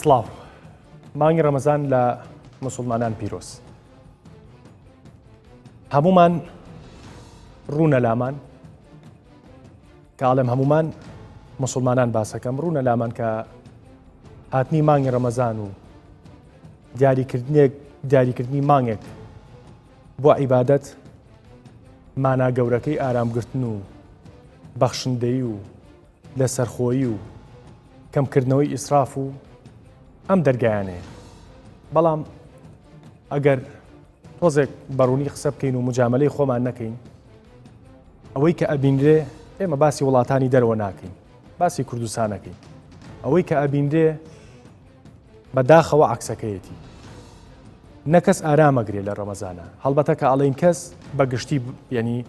سڵاو مانگی ڕەمەزان لە مسلمانان پیرۆز هەمومان ڕوونە لامان کاڵێم هەمومان مسلمانان باسەکەم ڕوونە لامان کە هاتنی مانگی ڕەمەزان و دیاریکردنی مانگێک بۆ عیبادەت مانا گەورەکەی ئارامگرتن و بەخشندەی و لەسەرخۆیی و کەمکردنەوەی ئیسراف و ئەم دەرگایانەیە. بەڵام ئەگەر تۆزێک بەڕوونی قسە بکەین و مجاملەی خۆمان نەکەین، ئەوەی کە ئەبینرێ ئێمە باسی وڵاتانی دەرەوە ناکەین، باسی کوردستانەکەین. ئەوەی کە ئەبینرێ بەداخەوە عەکسەکەیەتی. نەکەس ئارامەگرێ لە ڕەمەزانە، هەڵبەتە کە ئەڵێن کەس بە گشتی ینی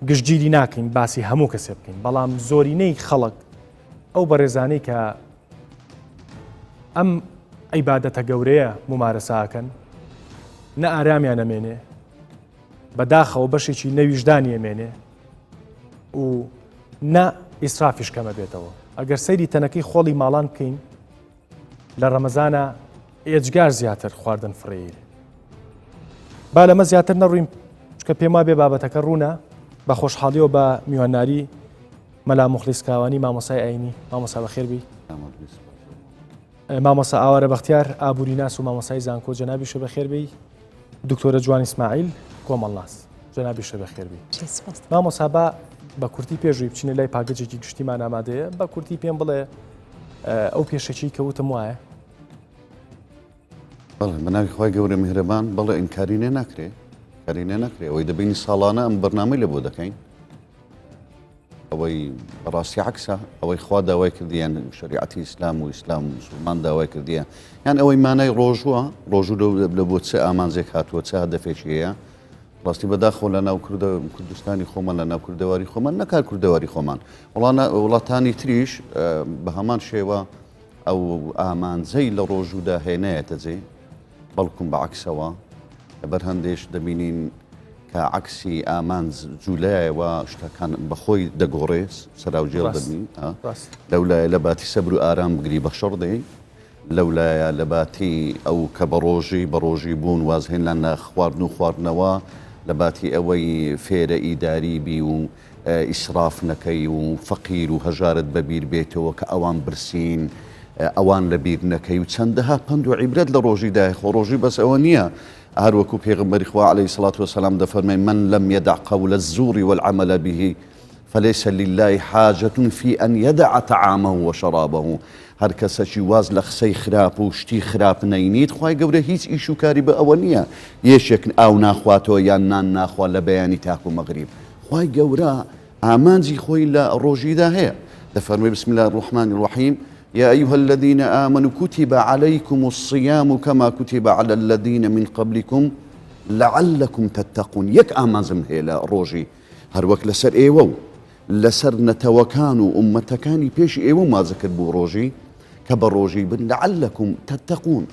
گشتگیری ناکەین باسی هەموو کەسێ بکەین، بەڵام زۆرینەی خەڵک ئەو بەڕێزانەی کە ئەم عیبادەتە گەورەیە ممارەساکەن نە ئارامیان ئەمێنێ، بەداخەوە بەشێکی نەویژدانی ئەمێنێ و نە ئیسرافیش کەمە بێتەوە. ئەگەر سەیری تەنەکەی خۆڵی ماڵان بکەین لە ڕەمەزانە ئێجگار زیاتر خواردن فڕێیر. با لەمە زیاتر نەڕووین چکە پێم وابێ بابەتەکە ڕوونە بە خۆشحاڵیەوە بە میوانناری مەلا موخلیس کاوانی مامۆسای ئاینی. مامۆسا بەخێربی. مامۆسا ئاوارە بەختیار ئابووری ناس و مامۆسای زانکۆ جەنابیشە بەخێربی. دکتۆرە جوان ئیسماعیل کۆمەڵناس جەنابیشە بەخێربی. مامۆسا بە کورتی پێشووی بچینە لای پاگەجێکی گشتیمان ئامادەیە، بە کورتی پێم بڵێ ئەو پێشەکی کەوتم وایە. بەڵێ بەناوی خۆی گەورە میهرەبان بەڵێ ئینکارینێ ناکرێ، کارینێ نەکرێ. ئەوەی دەبینی ساڵانە ئەم بەرنامەی لە بۆ دەکەین، ئەوەی بەڕاستی عەکسە، ئەوەی خوا داوای کردیان شریعەتی ئیسلام و ئیسلام و موسڵمان داوای کردیان، یان ئەوەی مانای ڕۆژووە، ڕۆژوو لە بۆ چه ئامانجێک هاتووە، چه هەدەفێکی هەیە. ڕاستی بەداخەوە لە ناو کوردستانی خۆمان، لە ناو کوردەواری خۆمان، نەکار کوردەواری خۆمان، وڵاتانی تریش بە هەمان شێوە ئەو ئامانجەی لە ڕۆژوودا هێنایەتە جێ، بەڵکوم بە عەکسەوە لەبەر هەندێش دەبینین کە عەکسی ئامانج جوولایەوە شتەکان بەخۆی دەگۆڕێ، سەراوجێڵ دەبین. لەولایە لە باتی سەبر و ئارام بگری بە شەڕدەی، لەولایە لە باتی ئەو کە بە ڕۆژی بوون وازهێن لە خواردن و خواردنەوە، لە باتی ئەوەی فێرە ئیداری بی و ئیسراف نەکەی و فەقیر و هەژارت بەبیر بێتەوە کە ئەوان برسین، ئەوان لە بیر نەکەی و چەندەها پند و عیبرەت لە ڕۆژیدای خۆ. ڕۆژی بەس ئەوە نییە، هەروەکو پێغەمبەری خوا عەلەیهی سەڵات وەسەلام دەفەرمێ من لم يدع قول الزور والعمل به فليس لله حاجة في أن يدع طعامه وشرابه. هەر کەسەکی واز لە قسەی خراپ و شتی خراپ نەینیت، خوای گەورە هیچ ئیش و کاری بە ئەوە نییە یەشێک ئاو ناخواتەوە یان نان ناخوا لە بەیانی تاک و مەغریب. خوای گەورە ئامانجی خۆی لە ڕۆژیدا هەیە، دەفەرمێ بسم الله الرحمن الرحیم يا أيها الذين آمنوا كتب عليكم الصيام كما كتب على الذين من قبلكم لعلكم تتقون. يك آمانزم هيلا روجي هروك لسر ايوو لسر نتوكانو أمتكاني بيش ايوو ما ذكر بو روجي كبر روجي بن لعلكم تتقون.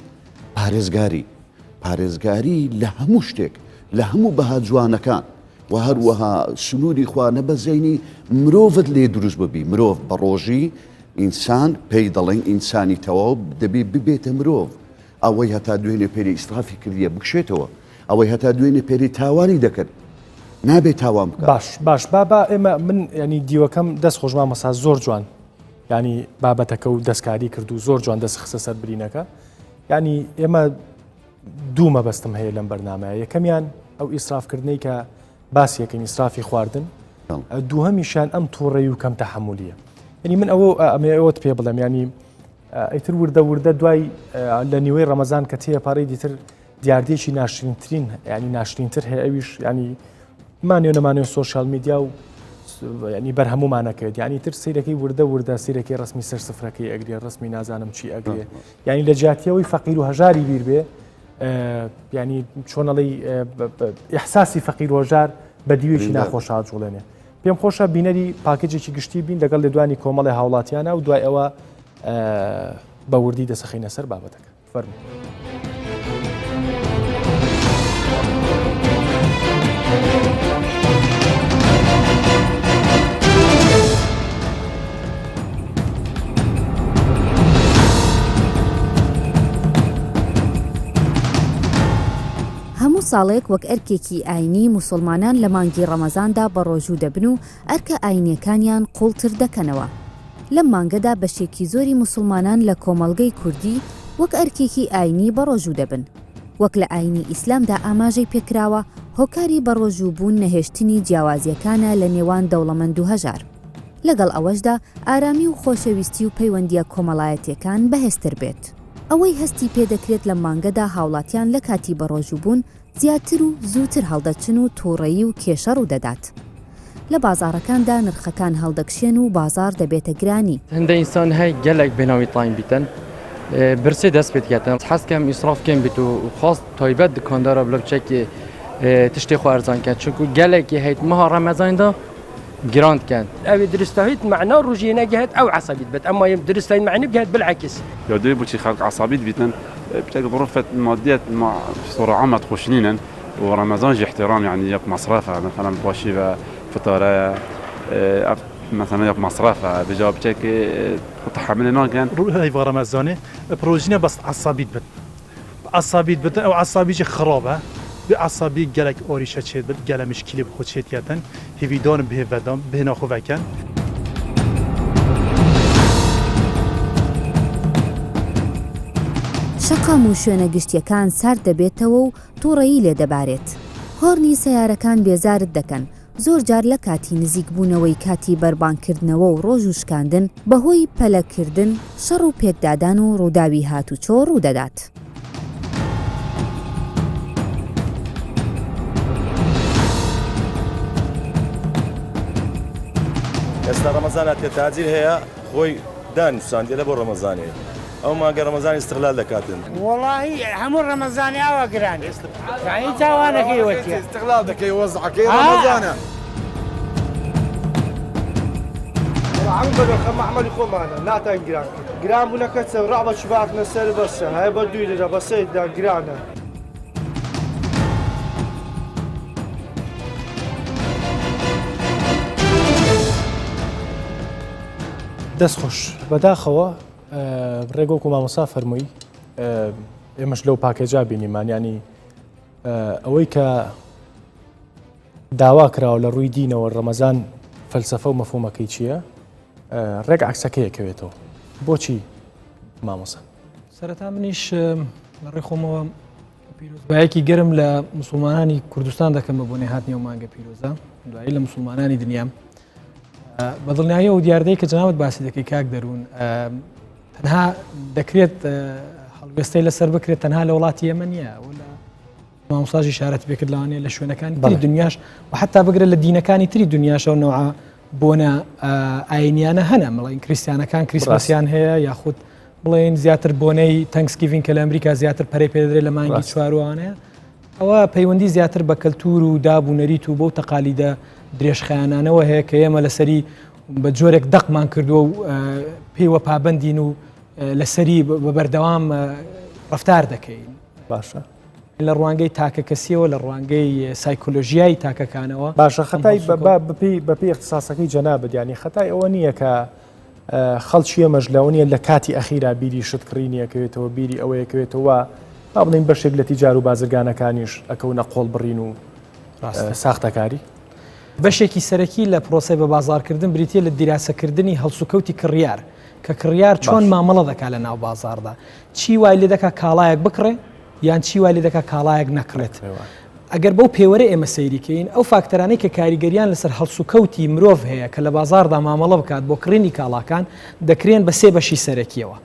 بارزگاري لهموشتك لهمو بها جوانا كان وهروها سنوري خوانا بزيني مروفد لي دروز ببي مروف بروجي ئینسان پێی دەڵێن ئینسانی تەواو دەبێ ببێتە مرۆڤ. ئەوەی هەتا دوێنێ پێری ئیسرافی کردیە بکشێتەوە، ئەوەی هەتا دوێنێ پێری تاوانی دەکرد نابێت تاوان بکات. باش با ئێمە من ینی دیوەکەم دەست خۆشما مەسا زۆر جوان ینی بابەتەکە و دەستکاری کرد و زۆر جوان دەست خستە سەر برینەکە. ینی ئێمە دوو مەبەستم هەیە لەم بەرنامەیە. یەکەمیان ئەو ئیسرافکردنەی کە باسی یەکەین ئیسرافی خواردن، دووهەمیشان ئەم تووڕەی و کەم تەحەمولیە. ینی من ئەوەت پێ بڵێم، ینی ئیتر وردە دوای لە نیوەی ڕەمەزان کە تێپارەی دیتر دیاردێکی ناشرینترین ینی ناشرینتر هەیە، ئەویش ینی مانێ نەمانێ سۆشیال میدیا و ینی بەرهەمومانەکەوێت. ینی تر سیرەکەی وردە سیرەکەی ڕسمی سەر سفرەکەی ئەگرێ، ڕسمی نازانم چی ئەگرێ، ینی لە جیاتیەوەی فەقیر و هەژاری بیر بێ، ینی چۆنەڵی ئیحساسی فەقیر و هەژار بە دیوێکی ناخۆشحال جوڵێنێ. پێم خۆشە بینەری پاکێجێکی گشتی بین لەگەڵ لێدوانی کۆمەڵی هاوڵاتیانە و دوای ئەوە بە وردی دەسەخینە سەر بابەتەکە. فەرموو. ساڵێک وەک ئەرکێکی ئاینی موسڵمانان لە مانگی ڕەمەزاندا بە ڕۆژوو دەبن و ئەرکە ئاینیەکانیان قوڵتر دەکەنەوە. لەم مانگەدا بەشێکی زۆری موسڵمانان لە کۆمەڵگەی کوردی وەک ئەرکێکی ئاینی بە ڕۆژوو دەبن. وەک لە ئاینی ئیسلامدا ئاماژەی پێکراوە هۆکاری بە ڕۆژوو بوون نەهێشتنی جیاوازیەکانە لە نێوان دەوڵەمەند و هەژار. لەگەڵ ئەوەشدا ئارامی و خۆشەویستی و پەیوەندیە کۆمەڵایەتیەکان بەهێزتر بێت. ئەوەی هەستی پێدەکرێت لە مانگەدا هاوڵاتیان لە کاتی بە ڕۆژوو بوون زیاتر و زووتر هەڵدەچن و تووڕەیی و کێشە ڕوو دەدات. لە بازارەکاندا نرخەکان هەڵدەکشێن و بازار دەبێتە گرانی. هەندە ئینسان هەی گەلێک بێناوی تایم بیتن برسێ دەست پێتکاتن حەزکەم ئیسرافکەم بیت و خاست تایبەت دکاندارە بڵە بچێکی تشتی خۆ ئەرزانکە چونکو گەلێکی هەیت مەها ڕەمەزاندا گراندکەن ئەوێ درستەهیت معنا ڕژێ نەگەهێت ئەو عسابیت بێت ئەمما درستین معنی بگات بالعكس يودي بوشي خلق عصابيت بيتن بتلاقي ظروف ماديات مع بصورة عامة تخشنينا ورمضان جي احترام يعني يب مصرفها مثلا بوشي فطارة مثلا يب مصرفها بجواب بتلاقي تحملنا كان هاي رمضاني بروجينا بس عصابيت بت عصابيت بت او عصابي خرابه بعصابي جالك اوريشا تشيت بت جالا مشكله بخوتشيت ياتن هيفيدون به بدام به ناخو وكان شەقام و شوێنە گشتیەکان سارد دەبێتەوە و تووڕەیی لێ دەبارێت. هۆرنی سەیارەکان بێزارت دەکەن. زۆر جار لە کاتی نزیک بوونەوەی کاتی بەربانکردنەوە و ڕۆژ و شکاندن بەهۆی پەلەکردن شەڕ و پێکدادان و ڕووداوی هاتوچۆ ڕوو دەدات. ئێستا ڕەمەزانە تێتاجیر هەیە خۆی دانووساندێ لە بۆ ڕەمەزانێ ئەو ماگە ڕەمەزانی استقلال دەکاتن وڵی هەموو ڕەمەزانی ئاوا گران یعنی تاوانەکەی وەتی استقلال دەکەی وەزعەکەی ڕەمەزانە عم بەدەخە مەحمەلی خۆمانە ناتان گران بوونەکە ڕع بە چباکنە سەر بەسە هەیە بە دوی لەرە بەسەیدا گرانە دەستخۆش بەداخەوە ڕێگۆک و مامۆسا فەرمووی ئێمەش لەو پاکێجا بینیمان ینی ئەوەی کە داوا کراوە لە ڕووی دینەوە ڕەمەزان فەلسەفە و مەفهومەکەی چییە؟ ڕێک عکسەکەیەکەوێتەوە. بۆچی مامۆسا؟ سەرەتا منیش لە ڕێخۆمەوە پیرۆزبایەکی گەرم لە موسڵمانانی کوردستان دەکەم بە بۆنێ هاتنیەوە مانگە پیرۆزە دوایی لە موسڵمانانی دنیام بە دڵنیایی و دیاردەی کە جناوت باسی دەکەی کاک دەروون تەنها دەکرێت هەڵوێستەی لەسەر بکرێت تەنها لە وڵاتی ئێمە نییە مامۆستاژی شارەت پێکرد لەوانەیە لە شوێنەکانی تری دنیاش و حتا بگرێت لە دینەکانی تری دنیاشەوە نەوعە بۆنە ئاینیانە هەنە مەڵین کریسیانەکان کریسماسیان هەیە یاخود بڵێن زیاتر بۆنەی تەنکسگیڤین کە لە ئەمریکا زیاتر پەرەی پێدرێت لە مانگی چواروانەیە ئەوە پەیوەندی زیاتر بە کەلتور و دابوونەریت و بەو تەقالیدە درێژخایانانەوە هەیە کە ئێمە لەسەری بە جۆرێک دەقمان کردووە و پێیوە پابندین و لەسەری بە بەردەوام ڕەفتار دەکەین. باشە لە ڕوانگەی تاکەکەسیەوە لە ڕوانگەی سایکۆلۆژیایی تاکەکانەوە باشە خەتای بەپی اختصاسەکەی جەنابەت ینی خەتای ئەوە نییە کە خەڵکی ئەمەش لەوە نیە لە کاتی ئەخیرا بیری شتکڕینیەکەوێتەوە بیری ئەوەیەکەوێتەوە با بڵین بەشێک لە تیجار و بازرگانەکانیش ئەکەونە قۆڵ بڕین و ساختەکاری بەشێکی سەرەکی لە پرۆسی بە بازارکردن بریتە لە دیراسەکردنی هەڵسوکەوتی کڕیار کە کڕیار چۆن مامەڵە دەکات لە ناو بازاردا چی وای لێ دەکات کاڵایەک بکڕێ یان چی وای لێ دەکات کاڵایەک نەکڕێت. ئەگەر بەو پێوەرە ئێمە سەیریکەین ئەو فاکتەرانەی کە کاریگەریان لەسەر هەڵسوکەوتی مرۆڤ هەیە کە لە بازاردا مامەڵە بکات بۆ کڕینی کاڵاکان دەکرێن بە سێ بەشی سەرەکیەوە.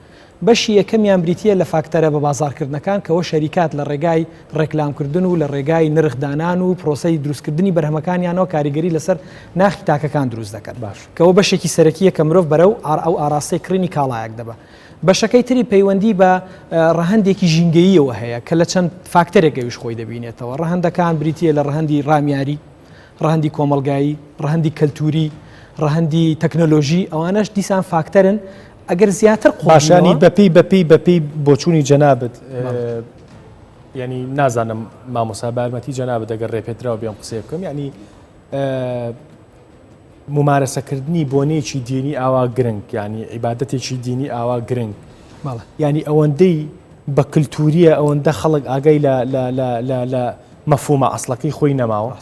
بەشی یەکەمیان بریتە لە فاکتەرە بە بازارکردنەکان کەەوە شەریکات لە ڕێگای ڕێکلامکردن و لە ڕێگای نرخدانان و پرۆسی دروستکردنی بەرهەمەکانیانەوە کاریگەری لەسەر ناخی تاکەکان دروست دەکات باش کەەوە بەشێکی سەرەکیە کە مرۆڤ بەرەو ئەو ئاراستەی کڕینی کاڵایەک دەبە. بەشەکەی تری پەیوەندی بە ڕەهەندێکی ژینگەییەوە هەیە کە لە چەند فاکتەرێکەویش خۆی دەبینێتەوە. ڕەهەندەکان بریتە لە ڕەهەندی ڕامیاری، ڕەهەندی کۆمەلگایی، ڕەهەندی کەلتوری، ڕەهەندی تەکنۆلۆژی ئەوانەش دیسان فاکتەرن ئەگەر زیاتر قۆشانی بەپی بۆچوونی جەنابەت ینی نازانم مامۆسا بارمەتی جەنابەت ئەگەر ڕێپێتراوە بێم قسێ بکەم ینی ممارەسەکردنی بۆنێکی دینی ئاوا گرنگ ینی عیبادەتێکی دینی ئاوا گرنگ ینی ئەوەندەی بە کللتوریە ئەوەندە خەڵک ئاگای مەفهومە ئەسڵەکەی خۆی نەماوە.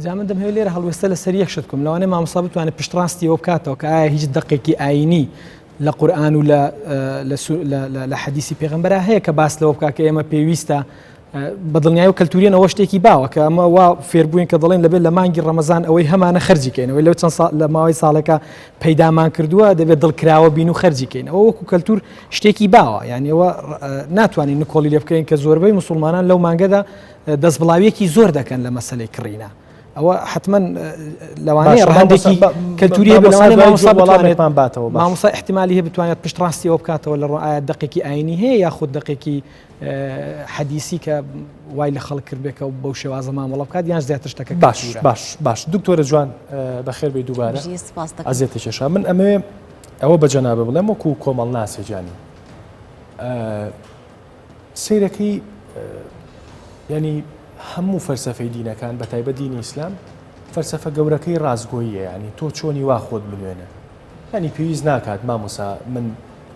جا من دەمەوێت لێرە هەڵوێستە لە سەر یەک شت بکەم لەوانەیە مامۆستا بتوانێت پشتڕاستیەوە بکاتەوە کە ئایا هیچ دقێکی ئاینی لە قورئان و لە حەدیسی پێغەمبەر هەیە کە باس لەوە بکات کە ئێمە پێویستە بەدڵنیایی و کەلتوریەنەوە شتێکی باوە کە ئەمە وا فێربووین کە دەڵێن لەبێت لە مانگی ڕەمەزان ئەوەی هەمانە خەرجیکەینەوەی لەو چەند لە ماوەی ساڵێکە پەیدامان کردووە دەبێت دڵکراوە بین و خەرجیکەین ئەوە وەکو کەلتور شتێکی باوە یعنی ئەوە ناتوانین نکۆڵی لێ بکەین کە زۆربەی مسلمانان لەو مانگەدا دەست بڵاویەکی زۆر دەکەن لە مەسەلەی کڕینە ئەوە حتمما لەوانەیە ڕەهەندێکی کەلتوریە بەڵێ مامۆستا احتیمالی هەیە بتوانێت پشتڕاستیەوە بکاتەوە لە ڕۆئایە دقێکی ئاینی هەیە یاخود دقێکی حەدیسی کە وای لە خەڵک کرد بێکە و بەو شێوازە مامەڵە بکات یان زیاتر شتەکە باش دکتۆرە جوان بەخێر بێ دووبارە ئەزێتە کێشا من ئەمێ ئەوە بە جەنابە بڵێم وەکو کۆمەڵ ناسێ جانی سیرەکەی ینی هەموو فەلسەفەی دینەکان بە تایبەت دینی ئیسلام فەلسەفە گەورەکەی ڕازگۆییە ینی تۆ چۆنی وا خۆت بنوێنە ینی پێویست ناکات مامۆسا من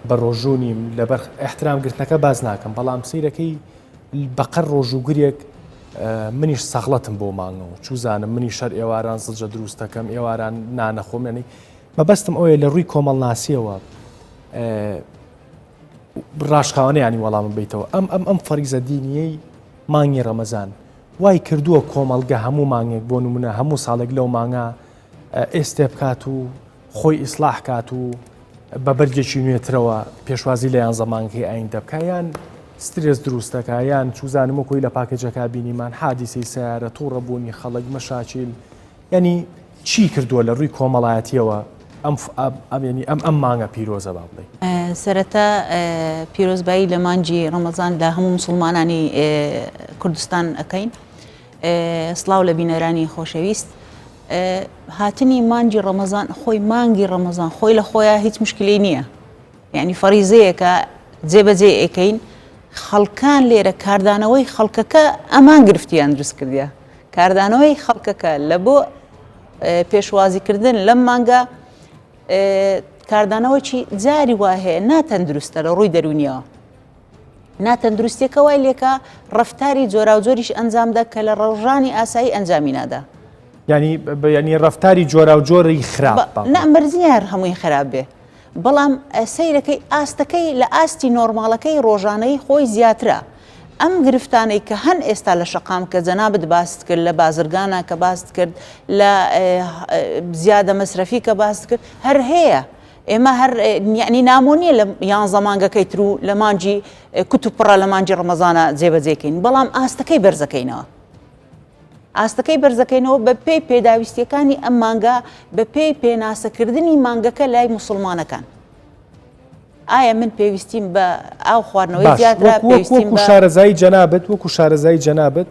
بە ڕۆژوونیم لەبەر احترامگرتنەکە باز ناکەم بەڵام سیرەکەی بەقەر ڕۆژوگرێک منیش سەغڵەتم بۆ مانگە و چوزانم منی شەر ئێواران زڵجە دروست دەکەم ئێواران نانەخۆم ینی مەبەستم ئەوەیە لە ڕووی کۆمەڵ ناسیەوە ڕاشقاوانە ینی وەڵامم بیتەوە ئەم فەریزە دینیەی مانگی ڕەمەزان وای کردووە کۆمەڵگە هەموو مانگێک بۆ نمونە هەموو ساڵێک لەو مانگە ئێستێ بکات و خۆی ئیسلاح کات و بە بەرگێکی نوێترەوە پێشوازی لە یان زەمانگەی ئاین دەبکە یان سترێس دروستەکە یان چوزانم وەکۆی لە پاکێجەکە بینیمان حادیسی سیارە تووڕەبوونی خەڵک مەشاکیل ینی چی کردووە لە ڕووی کۆمەڵایەتیەوە ئەم مانگە پیرۆزە با بڵێ سەرەتا پیرۆزبایی لە مانجی ڕەمەزان لە هەموو مسلمانانی کوردستان ئەەکەین سڵاو لە بینەرانی خۆشەویست هاتنی مانجی ڕەمەزان خۆی مانگی ڕەمەزان خۆی لە خۆیان هیچ مشکلی نییە یعنی فەریزەیەکە جێبەجێ ئەەکەین خەڵکان لێرە کاردانەوەی خەڵکەکە ئەمان گرفتیان دروست کردیە کاردانەوەی خەڵکەکە لە بۆ پێشوازیکردن لەم مانگە کاردانەوەی جاری وا هەیە ناتەندروستە لە ڕووی دەرونیەوە ناتەندروستیەکە وای لێکە ڕەفتاری جۆرا و جۆریش ئەنجامدا کە لە ڕەوژانی ئاسایی ئەنجامی نادا ینی ڕەفتاری جۆرا و جۆری خراپ نەمەرزیە هەر هەمووی خراپ بێ بەڵام سەیرەکەی ئاستەکەی لە ئاستی نۆرماڵەکەی ڕۆژانەی خۆی زیاترە ئەم گرفتانەی کە هەن ئێستا لە شەقام کە جەنابەت باست کرد لە بازرگانە کە باست کرد لە زیادە مەسرەفی کە باست کرد هەر هەیە ئێمە هەر یعنی نامۆنیە لە یان زەمانگەکەی تر و لە مانجی کوت و پڕە لە مانجی ڕەمەزانە جێبەجێکەین بەڵام ئاستەکەی بەرزەکەینەوە ئاستەکەی بەرزەکەینەوە بە پێی پێداویستیەکانی ئەم مانگە بە پێی پێناسەکردنی مانگەکە لای مسلمانەکان ئایا من پێویستیم بە ئاو خواردنەوەی زیاترە وەکو شارەزایی جەنابەت وەکو شارەزایی جەنابەت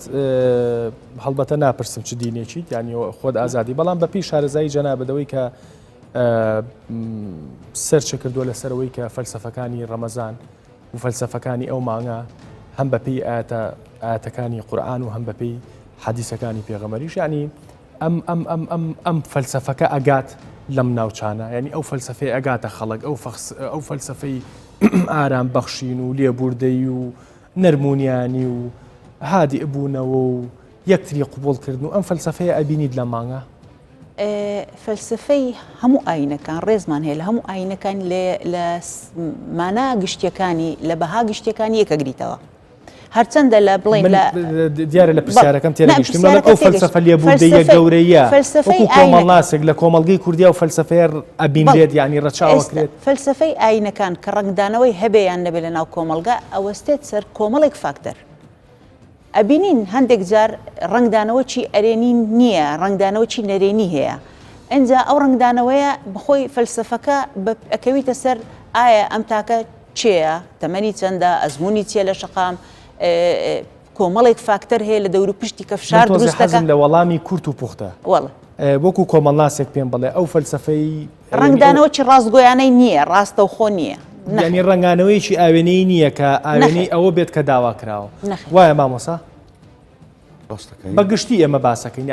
هەڵبەتە ناپرسم چ دینێکی ینی خۆت ئازادی بەڵام بە پێی شارەزایی جەنابەتەوەی کە سەرچە کردووە لەسەرەوەی کە فەلسەفەکانی ڕەمەزان و فەلسەفەکانی ئەو مانگە هەم بە پێی ئاەتەکانی قورئان و هەم بە پێی حەدیسەکانی پێغەمبەریش ینی ئەم فەلسەفەکە ئەگات لەم ناوچانە ینی ئەو فەلسەفەی ئەگاتە خەڵک ئەو فەلسەفەی ئارام بەخشین و لێبوردەی و نەرمونیانی و هادی ئەبوونەوە و یەکتری قوبوڵکردن و ئەم فەلسەفەیە ئەبینیت لە مانگە فەلسفەی هەموو ئاینەکان ڕێزمان هەیە لە هەموو ئاینەکان لە مانا گشتیەکانی لە بەها گشتیەکانی یەکەگریتەوە هەرچەندە لە بڵین دیارە لە پرسیارەکەم تێگەیشتم ئەو فەلسەفە لێبوردەیە گەورەیە وەکو کۆمەڵ ناسێک لە کۆمەڵگەی کوردیا و فەلسەفەیە ئەبینرێت یعنی ڕەچاوەکرێت فەلسەفەی ئاینەکان کە ڕنگدانەوەی هەبێیان نەبێت لە ناو کۆمەڵگە ئەوەستێت سەر کۆمەڵێک فاکتەر ئەبینین هەندێک جار ڕنگدانەوە چی ئەرێنی نییە ڕنگدانەوە چی نەرێنی هەیە ئەنجا ئەو ڕنگدانەوەیە بخۆی فەلسەفەکە ئەکەویتە سەر ئایا ئەم تاکە چێە تەمەنی چەندە ئەزمموی چیە لە شەقام کۆمەڵێک فاکتەر هەیە لە دەور و پشتی کە فشار دروستەکەن لە وەڵامی کورت و پوختە وەکو کۆمەڵ ناسێک پێم بڵێ ئەو فەلسەفەی ڕنگدانەوە چی ڕاستگۆیانەی نییە ڕاستە و خۆ نییە ینی ڕنگانەوەیکی ئاوێنەی نییە کە ئاوێنەی ئەوە بێت کە داوا کراوە وایە مامۆسا بەگشتی ئێمە باسەکەین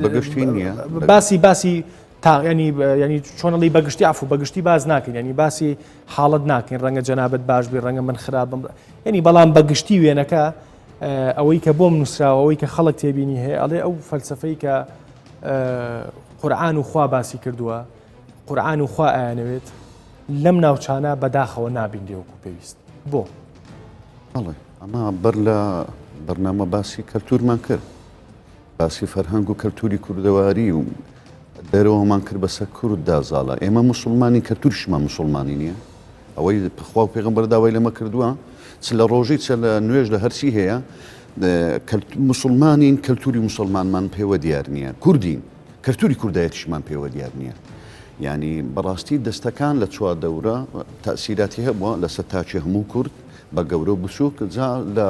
بەگشتی نییە باسی ینی چۆنەڵی بەگشتی ئافو بەگشتی باز ناکەین ینی باسی حاڵت ناکەین ڕەنگە جەنابەت باش بێ ڕەنگە من خراپم ینی بەڵام بەگشتی وێنەکە ئەوەی کە بۆم نووسراوە ئەوەی کە خەڵک تێبینی هەیە ئەڵێ ئەو فەلسفەی کە قورئان و خوا باسی کردووە قورئان و خوا ئاەنەوێت لەم ناوچانە بەداخەوە نابیندێ وەکو پێویست بۆ بەڵێ ئەمە بەر لە بەرنامە باسی کەلتورمان کرد باسی فەرهەنگ و کەلتوری کوردەواری و دەرەوەمان کرد بەسەر کورد دازاڵە ئێمە مسلمانی کەلتوریشمان مسلمانی نییە ئەوەی خوا و پێغەمبەر داوای لەمە کردووە چ لە ڕۆژی چ لە نوێژ لە هەرچی هەیە مسلمانین کەلتوری مسلمانمان پێوە دیار نییە کوردین کەلتوری کوردایەتیشمان پێوە دیار نییە ینی بەڕاستی دەستەکان لە چوار دەورە تەسیراتی هەبووە لەسەر تاچی هەموو کورد بە گەورە و بچووک جا لە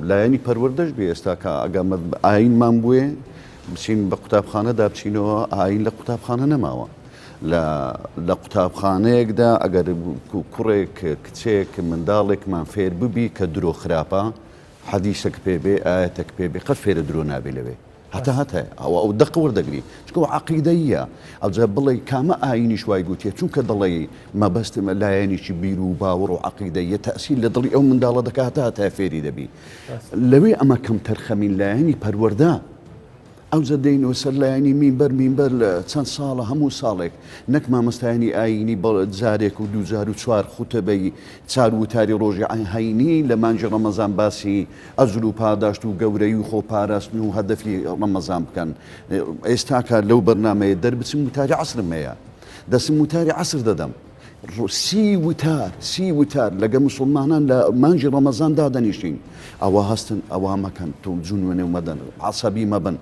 لایەنی پەروەردەش بێ ئێستا کە ئەگەمە ئاینمان بووێ بچین بە قوتابخانەدا بچینەوە ئاین لە قوتابخانە نەماوە لە قوتابخانەیەکدا ئەگەر کوڕێک کچێک منداڵێکمان فێر ببی کە درۆ خراپە حەدیسێک پێ بێ ئاەتێک پێ بێ قەت فێرە درۆ نابێ لەوێ هەتا ئەو دەق وەردەگری چکە عەقیدەیە ئەوجا بڵێ کامە ئاینیش وای گوتیە چونکە دەڵێ مەبەستمە لایەنێکی بیر و باوەڕ و عەقیدەیە تەئسیر لە دڵی ئەو منداڵە دەکات هەتا فێری دەبی لەوێ ئەمە کەم تەرخەمین لایەنی پەروەردە ئەوجا دەینەوە سەر لایەنی مینبەر لە چەند ساڵە هەموو ساڵێک نەک مامۆستایانی ئاینی جارێک و دووجار و چوار خوتەبەی چار وتاری ڕۆژی هەینی لە مانجی ڕەمەزان باسی ئەجر و پاداشت و گەورەی و خۆپاراستن و هەدەفی ڕەمەزان بکەن ئێستاکە لەو بەرنامەیە دەربچم وتاری عەسرم هەیە دەسم وتاری عەسر دەدەم سی وتار لەگە مسلمانان لە مانجی ڕەمەزاندا دەنیشتین ئەوە هەستن ئەوە مەکەن تۆ جونوێنێ و مەدەن عەسەبی مەبن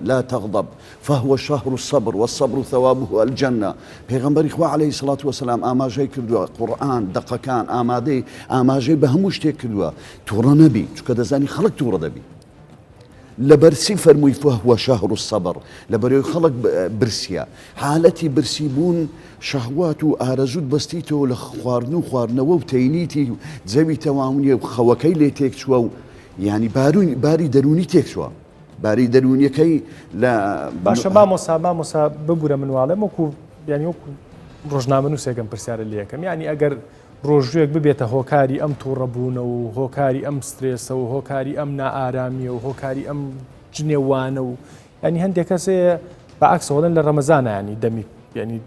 لا تغضب فهو شهر الصبر والصبر ثوابه الجنة پێغەمبەری خوا عليه الصلاة والسلام ئاماژەی کردووە قورئان دەقەکان ئاماژەی بە هەموو شتێک کردووە تووڕە نەبی چونکە دەزانی خەڵک تووڕە دەبی لەبەرسی فەرمووی فهو شهر الصبر لەبەرەوەی خەڵک برسیە حالەتی برسی بوون شەهوات و ئارەزوت بەستیتەوە لە خواردن و خواردنەوە و تەینیتی جەوی تەواونیە و خەوەکەی لێ تێک چووە و ینی باری دەرونی تێک چووە باری دەرونیەکەی لە باشە مامۆسا ببوورە منواڵێ وەکو ینی وەکو ڕۆژنامە نووسێکم پرسیارە لێ یەکەم ینی ئەگەر ڕۆژوێک ببێتە هۆکاری ئەم تووڕەبوونە و هۆکاری ئەم سترێسە و هۆکاری ئەم نائارامیە و هۆکاری ئەم جنێوانە و ینی هەندێک کەسێ بەعکسەوەڵەن لە ڕەمەزانە ینی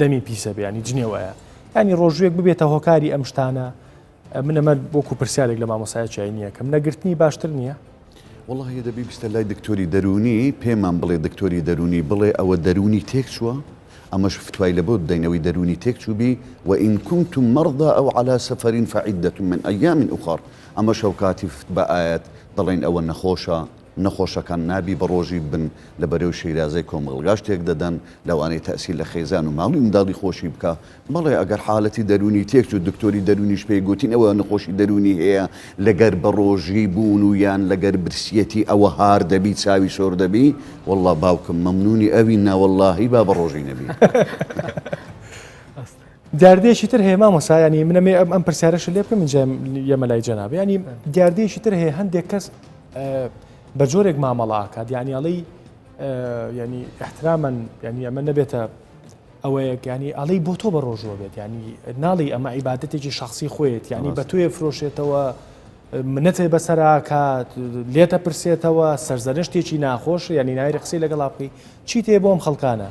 دەمی پیسە بێ ینی جنێوەیە ینی ڕۆژوێک ببێتە هۆکاری ئەم شتانە منەمە بۆکو پرسیارێک لە مامۆسایەکی ئاینیەکەم نەگرتنی باشتر نییە؟ وڵی دەبی بیستە لای دکتۆری دەرونی پێمان بڵێ دکتۆری دەرونی بڵێ ئەوە دەرونی تێک چووە ئەمەش فتوای لە بۆ بدەینەوەی دەرونی تێک چووبی وئین كنتم مرضى أو على سفر فعدة من أيام أخر ئەمە شەوکاتی بە ئاەت دەڵێن ئەوە نەخۆشەکان نابی بە ڕۆژی بن لە بەرەو شیرازەی کۆمەڵگا شتێک دەدەن لەوانەیە تەئسیر لە خێزان و ماڵی منداڵی خۆشی بکە بەڵێ ئەگەر حاڵەتی دەرونی تێک چوو دکتۆری دەرونیش پێی گوتین ئەوە نەخۆشی دەرونی هەیە لەگەر بە ڕۆژی بوون و یان لەگەر برسیەتی ئەوە هار دەبی چاوی سۆر دەبی وەڵڵا باوکم مەمنونی ئەوی ناوەڵڵاهی با بە ڕۆژی نەبی دیاردەیەکی تر هەیە مامۆسا ینی منەمێ ئەم پرسیارەش لێ بکەم اینجا یەمە لای جەناب ینی دیاردەیەکی تر هەیە هەندێک کەس بە جۆرێک مامەڵاکات ینی ئەڵەی ینی احترامەن ینی ئەمە نەبێتە ئەوەیەک ینی ئەڵەی بۆ تۆ بە ڕۆژەوە بێت ینی ناڵی ئەمە عیبادەتێکی شخصی خۆیت ینی بە توێ فرۆشێتەوە منەتێ بەسەرا کات لێتە پرسێتەوە سەرزەنشتێکی ناخۆش ینی نایری قسەی لەگەڵا بکەی چی تێ بۆم خەڵکانە؟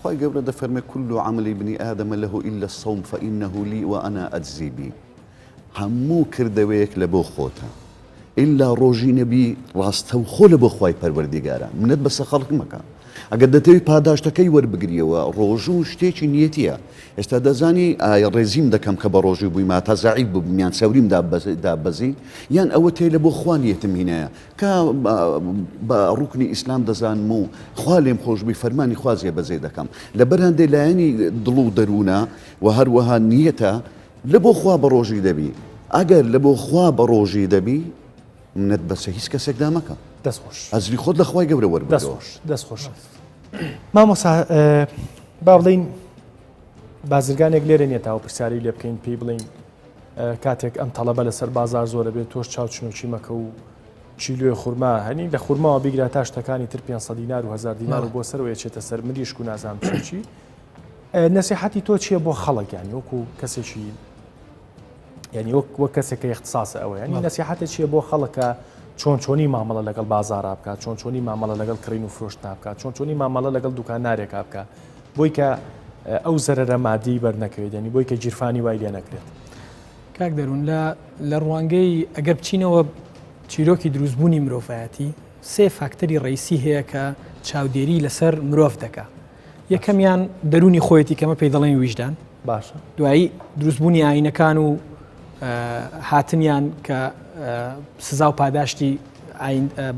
خی گەورە دەفەرمێ كل عمل ابن آدم له إلا الصوم فإنه لي وأنا أجزي به هەموو کردەوەیەک لە بۆ خۆتە ئللا ڕۆژی نەبی ڕاستە و خۆ لە بۆ خوای پەروەردیگارە منەت بەسە خەڵک مەکە ئەگەر دەتەوی پاداشتەکەی وەربگریەوە ڕۆژوو شتێکی نیەتیە ئێستا دەزانی ئایا ڕێزیم دەکەم کە بە ڕۆژی بووی ما تا زەعیف بمیان سەوریم دابەزی یان ئەوە تێ لە بۆ خوانیەتم هینەیە کە بە ڕوکنی ئیسلام دەزانم و خوا لێم خۆشببووی فەرمانی خوازیە بەزێ دەکەم لەبەر هەندێ لایەنی دڵ و دەروونە و هەروەها نیەتە لە بۆ خوا بە ڕۆژی دەبی ئەگەر لە بۆ خوا بە ڕۆژی دەبی منەت بەسە هیچ کەسێکدا مەکە دەستخۆش ئەزری خۆت لە خوای گەورە وەربگرەوە دەستخۆش مامۆسا با بڵین بازرگانێک لێرە نیە تاوە پرسیاری لێ بکەین پێی بڵین کاتێک ئەم تەڵەبە لەسەر بازار زۆرە بێت تۆش چاوچنوکی مەکە و چیلوێ خورما هەنی لە خورماوە بیگرا تا شتەکانی تر 500 دینار و 1000 دینار و بۆ سەرەوە چێتە سەر مریشک و نازانم چی نەسیحەتی تۆ چییە بۆ خەڵک یانی وەکو کەسێکی ینی وەک کەسێک اختصاص ئەوە ینی نەسیحەتێکیە بۆ خەڵکە چۆنی مامەڵە لەگەڵ بازارا بکات چۆنی مامەڵە لەگەڵ کڕین و فرۆشتنا بکات چۆنی مامەڵە لەگەڵ دوکانارێکا بکە بۆی کە ئەو زەرەرە مادی بەرنەکەوێت ینی بۆی کە گیرفانی وای لێ نەکرێت. کاک دەروون لە ڕوانگەی ئەگەر بچینەوە چیرۆکی دروستبوونی مرۆڤایەتی سێ فاکتەری ڕئیسی هەیە کە چاودێری لەسەر مرۆڤ دەکا. یەکەمیان دەرونی خۆیەتی کەمە پێی دەڵێن ویژدان باشە دوایی دروستبوونی ئاینەکان و هاتنیان کە سزا و پاداشتی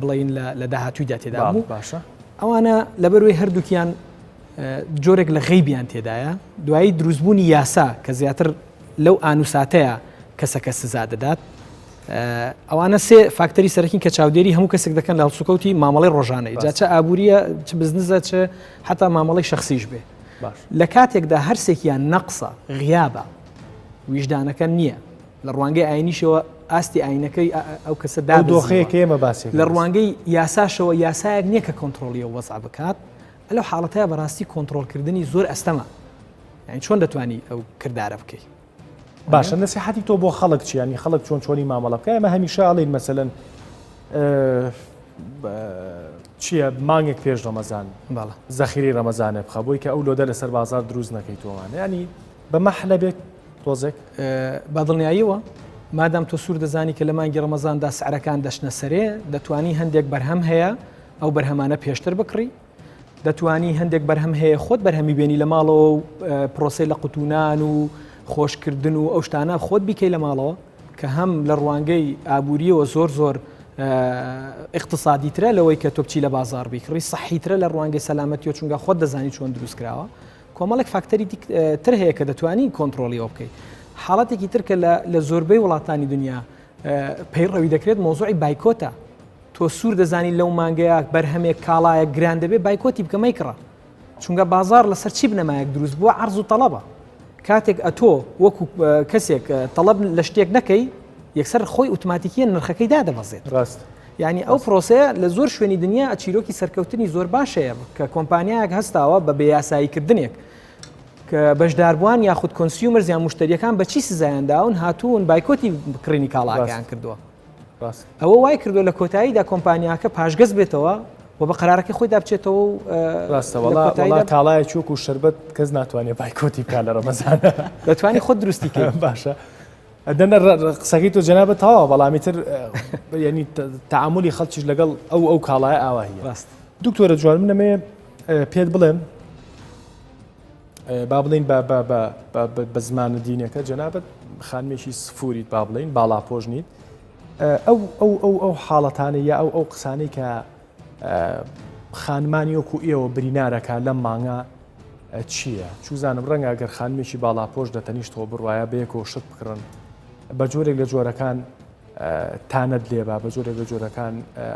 بڵین لە داهاتوویدا تێدا بوو باشە ئەوانە لەبەروەی هەردووکیان جۆرێک لە غەیبیان تێدایە دوایی دروستبوونی یاسا کە زیاتر لەو ئانوساتەیە کەسەکە سزا دەدات ئەوانە سێ فاکتەری سەرەکین کە چاودێری هەموو کەسێک دەکەن لە هەڵسوکەوتی مامەڵی ڕۆژانەی جا چه ئابوووریە چ بزنسە چ حتا مامەڵی شخصیش بێ لە کاتێکدا هەرسێکیان نەقسە غیابە ویژدانەکە نییە لە ڕوانگەی ئاینیشەوە ئاستی ئاینەکەی ئەو کەسە دۆخەیەک ئێمە باسی لە ڕوانگەی یاساشەوە یاسایەک نییە کە کۆنتترۆلی و وەزع بکات لەو حاڵەتەیە بەڕاستی کۆنتترۆلکردنی زۆر ئەستەمە یعنی چۆن دەتوانی ئەو کردارە بکەیت باشە نەسیحەتی تۆ بۆ خەڵک چیانی خەڵک چۆنی مامەڵە بکە ئەمە هەمیشە ئەڵێن مەسەلەن چییە مانگێک پێش ڕەمەزان زەخیری ڕەمەزانە بخە بۆی کە ئەو لۆدە لەسەر بازار دروست نەکەی تۆوانە ینی بە مەحلە بێت تۆزێک بەدڵنیاییەوە مادام تۆ سوور دەزانی کە لە مانگی ڕەمەزاندا سعرەکان دەشنە سەرێ دەتوانی هەندێک بەرهەم هەیە ئەو بەرهەمانە پێشتر بکڕی دەتوانی هەندێک بەرهەم هەیە خۆت بەرهەمی بێنی لە ماڵەوە و پرۆسی لە قوتونان و خۆشکردن و ئەو شتانە خۆت بیکەی لە ماڵەوە کە هەم لە ڕوانگەی ئابوووریەوە زۆر اقتصادیترە لەوەی کە تۆ بچی لە بازار بیکڕی سەحیترە لە ڕوانگەی سەلامەتیەوە چونکە خۆت دەزانی چۆن دروست کراوە کۆمەڵێک فاکتەری تر هەیە کە دەتوانی کۆنتترۆلیەوە بکەیت حاڵەتێکی ترکە لە زۆربەی وڵاتانی دنیا پەیڕەوی دەکرێت مۆزوعی بایکۆتە تۆ سوور دەزانی لەو مانگەیە بەرهەمێک کاڵایە گران دەبێت بایکۆتی بکە مەیکڕە چونکە بازار لەسەر چی بنەمایەک دروست بووە عەرز و تەڵەبە کاتێک ئەتۆ وەکو کەسێک تەڵەب لە شتێک نەکەی یەکسەر خۆی ئوتماتیکیە نرخەکەی دادەبەزێت ڕاست یعنی ئەو پرۆسەیە لە زۆر شوێنی دنیا چیرۆکی سەرکەوتنی زۆر باشەیە کە کۆمپانیایەک هەستاوە بە بەیاساییکردنێک کە بەشداربووان یاخود کۆنسیومەرز یان مشتریەکان بە چی سزایانداون هاتوون بایکۆتی بکڕینی کاڵاکەیان کردووە ئەوە وای کردو لە کۆتاییدا کۆمپانیاکە پاشگەز بێتەوە و بە قەرارەکەی خۆی دابچێتەوە ڕاستەوەڵا کاڵایە چووک و شربەت کەس ناتوانێت بایکۆتی بکات لە ڕەمەزانە دەتوانی خۆت دروستی کرد باشە دەنە قسەکەی تۆ جەنابەت تەواوە بەڵامی تر ینی تەعاملی خەڵکیش لەگەڵ ئەو کاڵایە ئاواهیە دکتۆرە جوان منەمێ پێت بڵێم با بڵین بە زمانە دینەکە جەنابەت خانمێکی سفوریت با بڵین باڵاپۆژنیت ئەو حاڵەتانە یا ئەو قسانەی کە خانمانی وەکو ئێوە برینارەکە لەم مانگە چییە؟ چوزانم ڕەنگە گەر خانمێکی باڵاپۆش دەتەنیشتەوە بڕواایە بەیەکەوە شت بکڕن بە جۆرێک لە جۆرەکان تانەت لێبا بە جۆرێک لە جۆرەکان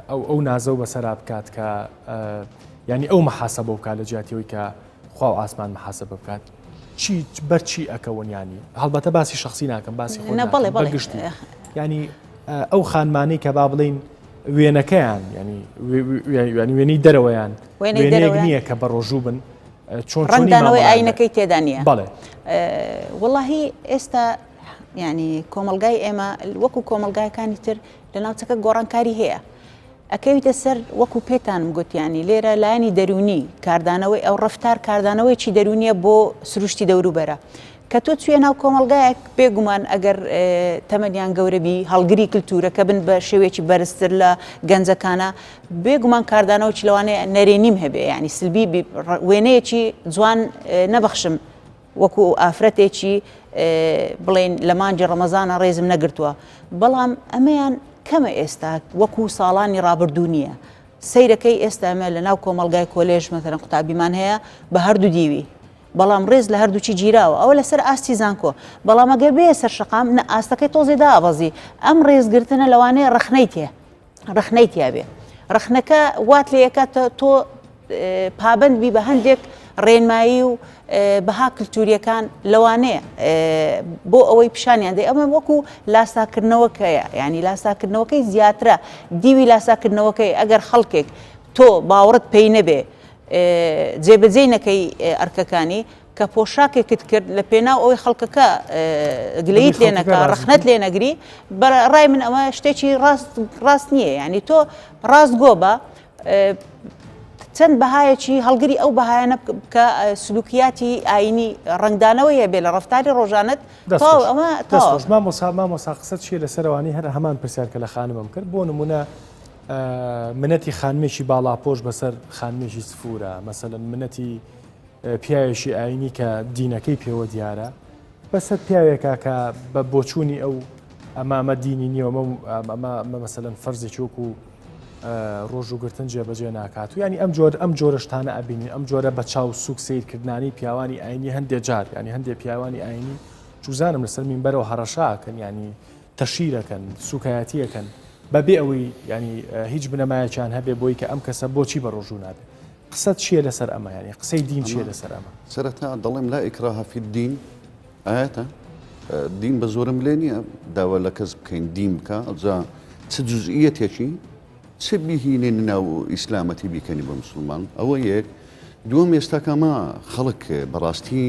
ئەو نازە و بەسەرا بکات کە ینی ئەو مەحاسەبە بکات لە جیاتیەوەی کە خوا و ئاسمان مەحاسەبە بکات چی بەرچی ئەکەون ینی هەڵبەتە باسی شخصی ناکەم باسی خۆگشتی ینی ئەو خانمانەی کە با بڵین وێنەکەیان ینی وێنەی دەرەوەیان وێنەیەک نییە کە بە ڕۆژوو بن ڕەنگدانەوەی ئاینەکەی تێدا نیە بەڵێ وەڵاهی ئێستا ینی کۆمەلگای ئێمە وەکو کۆمەلگایەکانی تر لە ناوچەکە گۆڕانکاری هەیە ئەکەویتە سەر وەکو پێتانم گوتیانی لێرە لایانی دەرونی کاردانەوەی ئەو ڕفتار کاردانەوەیکی دەرونیە بۆ سروشتی دەوروبەرە کە تۆ توێ ناو کۆمەلگایەک بێگومان ئەگەر تەمەنیان گەورەبی هەڵگری کللتورەکە بن بە شێوێکی بەرزتر لە گەنجەکانە بێگومان کاردانەوەی لەوانەیە نەرێنیم هەبێ ینی سلبی وێنەیەکی جوان نەبەخشم وەکو ئافرەتێکی بڵێن لە مانجی ڕەمەزانە ڕێزم نەگرتووە بەڵام ئەمەیان کەمە ئێستا وەکو ساڵانی ڕابردوو نییە سەیرەکەی ئێستا ئەمە لە ناو کۆمەلگای کۆلێژ مەتەرەن قوتابیمان هەیە بە هەردوو دیوی بەڵام ڕێز لە هەردووچی گیراوە ئەوە لەسەر ئاستی زانکۆ بەڵام ئەگەر بێ سەر شقام ئاستەکەی تۆزێ دابەزی ئەم ڕێزگرتنە لەوانەیە ڕخنەی تیا بێ ڕخنەکە وات لە یەکە تۆ پابند بی بە هەندێک ڕێنمایی و بەها کللتوریەکان لەوانەیە بۆ ئەوەی پیشانیان دەی ئەمە وەکو لاساکردنەوەکەیە ینی لاساکردنەوەکەی زیاترە دیوی لاساکردنەوەکەی ئەگەر خەڵکێک تۆ باوەڕت پێی نەبێ جێبەجێ نەکەی ئەرکەکانی کە پۆشاکێکت کرد لە پێناو ئەوەی خەڵکەکە گلەیت لێنەکە ڕخنەت لێ نەگری ڕای من ئەمە شتێکی ڕاست نییە یعنی تۆ ڕاست گۆ بە چەند بەهایەکی هەڵگری ئەو بەهایانە کە سلوکیاتی ئاینی ڕنگدانەوەیە بێ لە ڕفتاری ڕۆژانت مامۆسا قسەت چیە لەسەرەوانی هەر هەمان پرسیارکە لە خانمم کرد بۆ نمونە منەتی خانمێکی باڵاپۆش بەسەر خانمێکی سفورە مەسەلەن منەتی پیاوێکی ئاینی کە دینەکەی پێوە دیارە بەسەر پیاوێکە کە بە بۆچوونی ئەو ئەمامە دینی نییە ئەمە مەسەلەن فەرزێکی وەکو ڕۆژوگرتن جێبەجێ ناکات و ینی ئەم جۆرەشتانە ئەبینی ئەم جۆرە بە چاو سوک سیرکردانی پیاوانی ئاینی هەندێک جار ینی هەندێک پیاوانی ئاینی جوزانم لەسەر مینبەرەوە هەڕەشاکەن ینی تەشیرەکەن سوکایەتیەکەن بەبێ ئەوەی ینی هیچ بنەمایەکیان هەبێ بۆی کە ئەم کەسە بۆچی بە ڕۆژوو نابێت قسەت چیە لەسەر ئەمە ینی قسەی دین چیە لەسەر ئەمە سەرەتا دەڵێم لا ئیکراها فی الدین ئاەتە دین بە زۆرم لێ نییە داوا لە کەس بکەین دین بکە ئەجا چ جزئیەتێکی چ بیهینێن ناو ئیسلامەتی بیکەنی بە مسلمان ئەوە یەک دووەم ئێستاکەمە خەڵک بەڕاستی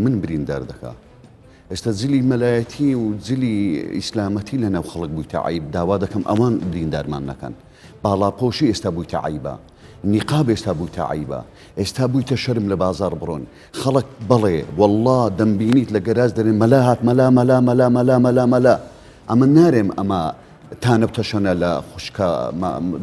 من بریندار دەکا ئێستا جلی مەلایەتی و جلی ئیسلامەتی لە ناو خەڵک بوویتە عیب داوا دەکەم ئەوان بریندارمان نەکەن باڵاپۆشی ئێستا بوویتە عیبە نیقاب ئێستا بوویتە عیبە ئێستا بوویتە شەرم لە بازار بڕۆن خەڵک بەڵێ وەڵڵا دەمبینیت لە گەراج دەرێن مەلا هات مەلا ئەمە نارێم ئەمە تانە بتەشەنە لە خوشکە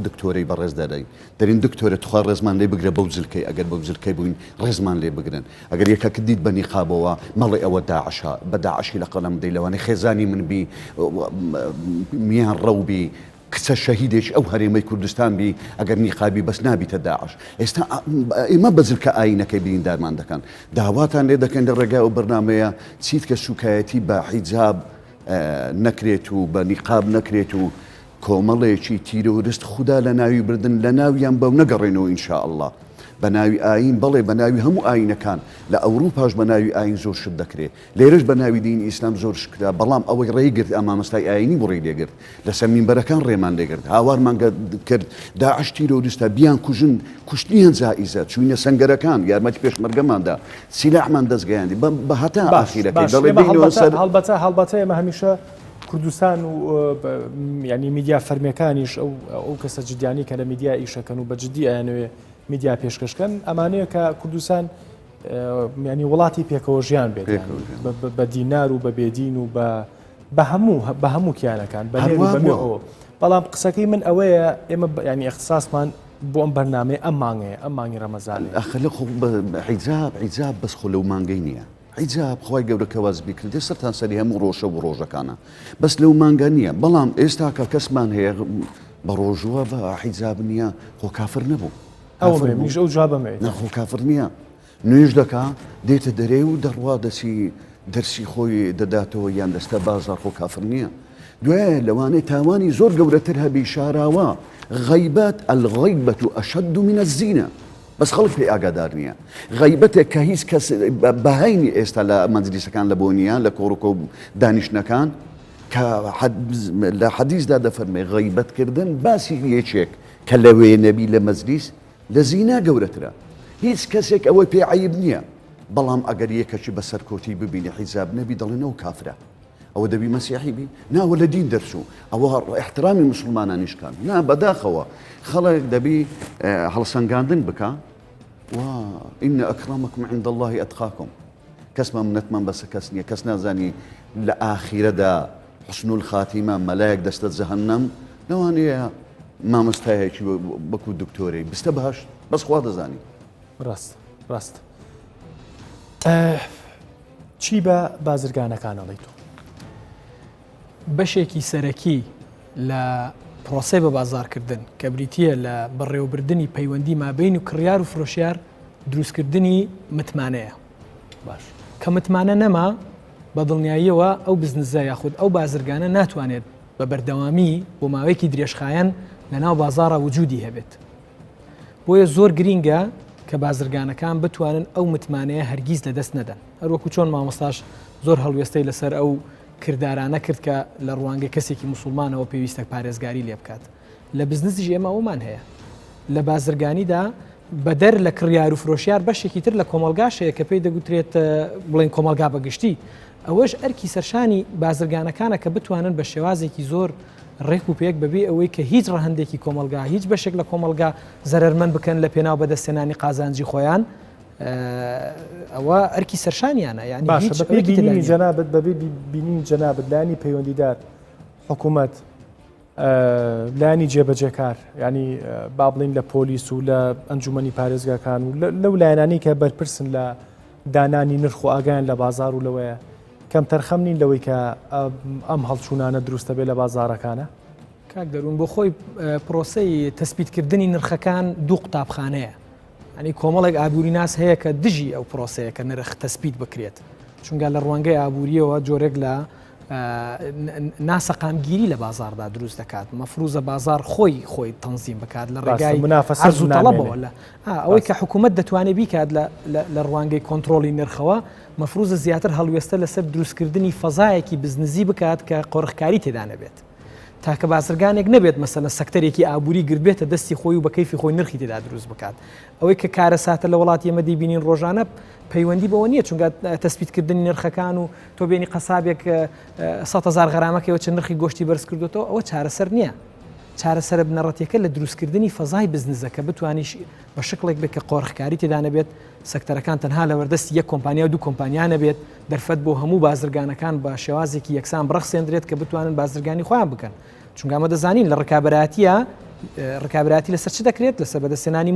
دکتۆرەی بەڕێز دەرەی دەرین دکتۆرە توخوا ڕێزمان لێ بگرە بەو جلکەی ئەگەر بەو جلکەی بووین ڕێزمان لێ بگرن ئەگەر یەکە دیت بە نیقابەوە مەڵێ ئەوە داعشە بە داعشی لە قەڵەم دەی لەوانەی خێزانی من بی میان ڕەوبی کچە شەهیدێکی ئەو هەرێمەی کوردستان بی ئەگەر نیقابی بەس نابیتە داعش ئێستا ئێمە بەجلکە ئاینەکەی بریندارمان دەکەن داواتان لێ دەکەن لە ڕێگای ئەو بەرنامەیە چیت کە سوکایەتی بە حیجاب نەکرێت و بە نیقاب نەکرێت و کۆمەڵێکی تیرۆریست خوددا لە ناوی بردن لە ناویان بەو نەگەڕێنەوە ئینشاء الله بە ناوی ئاین بەڵێ بە ناوی هەموو ئاینەکان لە ئەوروپاش بە ناوی ئاین زۆر شت دەکرێت لێرەش بە ناوی دینی ئیسلام زۆر شکرا بەڵام ئەوەی ڕێگرت ئامامەستای ئاینی بۆ ڕێی لێگرت لەسەر مینبەرەکان ڕێمان لێگرت هاوارمانگە کرد داعش تیرۆریستە بیان کوژن کوشتنیان جائزە چوینە سنگەرەکان یارمەتی پێشمەرگەماندا سیلاحمان دەستگەیاندی بە هەتا ئاخیرەکەی دەڵێ هەڵبەتە ئێمە هەمیشە کوردستان و ینی میدیا فەرمیەکانیش ئەو کەسە جدیانی کە لە میدیا ئیشەکەن و بە جددی ئەیانوێ میدیا پێشکەشکەن ئەمانەیە کە کوردستان ینی وڵاتی پێکەوە ژیان بێت بە دینار و بە بێدین و بە هەموو کیانەکان بەەوە بەڵام قسەکەی من ئەوەیە ئێمە ینی اختصاسمان بۆ ئەم بەرنامەیە ئەم مانگەیە ئەم مانگی ڕەمەزانێ ئەخەلە خۆ حیجاب بەس خۆ لەو مانگەی نییە حیجاب خۆی گەورەکە وازبی کردێ سەرتان سەری هەموو ڕۆژە و ڕۆژەکانە بەس لەو مانگە نییە بەڵام ئێستا کە کەسمان هەیە بە ڕۆژوە بە حیجاب نییە خۆ کافر نەبوو ئەو جوابەمێ نەخۆ کافر نییە نوێژ دەکا دێتە دەرێ و دەڕوا دەرسی خۆی دەداتەوە یان دەستە بازار خۆ کافر نییە دوێ لەوانەیە تاوانی زۆر گەورەتر هەبی شاراوە غەیبەت الغەیبەت ئەشەد من الزینە بەس خەڵک پێی ئاگادار نییە غەیبەتێک کە هیچ کەس بەهاینی ئێستا لە مەجلیسەکان لە بۆنیان لە کۆڕۆکۆ و دانیشتنەکان کە لە حەدیثدا دەفەرمێ غەیبەتکردن باسی یەکێک کە لەوێ نەبی لە مەجلیس لە زینا گەورەترە هیچ کەسێک ئەوەی پێ عیب نییە بەڵام ئەگەر یەکەشی بە سەرکۆتی ببینی حیجاب نەبی دەڵێنەوە کافرە ئەوە دەبی مەسیحی بی ناوە لە دین دەرچوو ئەوە احترامی مسلمانانیشکان نا بەداخەوە خەڵک دەبی هەڵسەنگاندن بکە و ئین ئەکرامەکم عند الله ئەتقاکم کەسمان منەتمان بەسە کەس نییە کەس نازانی لە ئاخیرەدا حسن الخاتیمە مەلایەک دەستە جەهەنەم لەوانەیە مامۆستایەکی بەکو دکتۆرەی بستە بەهەشت بەس خوا دەزانی ڕاست چی بە بازرگانەکانەڵی تۆ بەشێکی سەرەکی لە پرۆسەی بە بازارکردن کە بریتە لە بەڕێوەبردننی پەیوەندی مابین و کڕیار و فرۆشیار دروستکردنی متمانەیە باش کە متمانە نەما بە دڵنیاییەوە ئەو بزنسە یاخود ئەو بازرگانە ناتوانێت بە بەردەوامی بۆ ماوەیەکی درێژخایەن لە ناو بازارە وجودی هەبێت بۆیە زۆر گرینگە کە بازرگانەکان بتوانن ئەو متمانەیە هەرگیز لەدەست نەدەن هەروەکو چۆن مامۆستاش زۆر هەڵوێستەی لەسەر ئەو کردارانە کرد کە لە ڕوانگەی کەسێکی مسلمانەوە پێویستە پارێزگاری لێ بکات لە بزنسی ئێمە ئەومان هەیە لە بازرگانیدا بەدەر لە کڕیار و فرۆشیار بەشێکی تر لە کۆمەلگاشەیە کە پێی دەگوترێت بڵێن کۆمەلگا بەگشتی ئەوەش ئەرکی سەرشانی بازرگانەکانە کە بتوانن بە شێوازێکی زۆر ڕێک و پێک بەبێ ئەوەی کە هیچ ڕەهندێکی کۆمەلگا هیچ بەشێک لە کۆمەلگا زەرمەند بکەن لە پێناو بەدەستێنانی قازانجی خۆیان ئەوە ئەرکی سەرشانیانە یعنی باشبینی جەنابەت بەبێ بینین جەنابەت لانی پەیوەندیدار حکوومەت لانی جێبەجێکار ینی با بڵین لە پۆلیس و لە ئەنجومەنی پارێزگاکان و لەو لایەنانی کە بەرپرسن لە دانانی نرخ و ئاگیان لە بازار و لەوەیە کەم تەرخەم نین لەوەی کە ئەم هەڵچوونانە دروستە بێت لە بازارەکانە کاک دەروون بۆ خۆی پرۆسەی تەسبیتکردنی نرخەکان دوو قوتابخانەیە ئەنی کۆمەڵێک ئابووری ناس هەیە کە دژی ئەو پرۆسەیە کە نرخ تەسبیت بکرێت چونگە لە ڕوانگەی ئابووریەوە جۆرێک لە ناسەقامگیری لە بازاردا دروست دەکات مەفروزە بازار خۆی تەنزیم بکات لە ڕێگای عەرز و تەڵەبەوە لە ئەوەی کە حکوومەت دەتوانێت بیکات لە ڕوانگەی کۆنتترۆلی نرخەوە مەفروزە زیاتر هەڵوێستە لەسەر دروستکردنی فەزایەکی بزنزی بکات کە قۆڕخکاری تێدا نەبێت تاکە بازرگانێک نەبێت مەسەلە سەکتەرێکی ئابووری گربێتە دەستی خۆی و بە کەیفی خۆی نرخی تێدا دروست بکات ئەوەی کە کارە ساتە لە وڵاتی ئێمە دەیبینین ڕۆژانە پەیوەندی بەوە نییە چونکە تەسبیتکردنی نرخەکان و تۆ بینی قەسابێک 100,000 غەرامەکەەوە چ نرخی گۆشتی بەرز کردوەوە ئەوە چارەسەر نییە چارەسەر بنەڕەتیەکە لە دروستکردنی فەزای بزنزە کە بتوانیش بە شکڵێک بێت کە قۆڕخکاری تێدا نەبێت سەکتەرەکان تەنها لە وەردەستی یەک کۆمپانیا و دوو کۆمپانیانە بێت دەرفەت بۆ هەموو بازرگانەکان بە شێوازێکی یەکسان بڕخسێنرێت کە بتوانن بازرگانی خۆیان بکەن چونکە ئەمە دەزانین لە ڕکابراتی لەسەر چ دەکرێت لەسەر بەدەستێنانی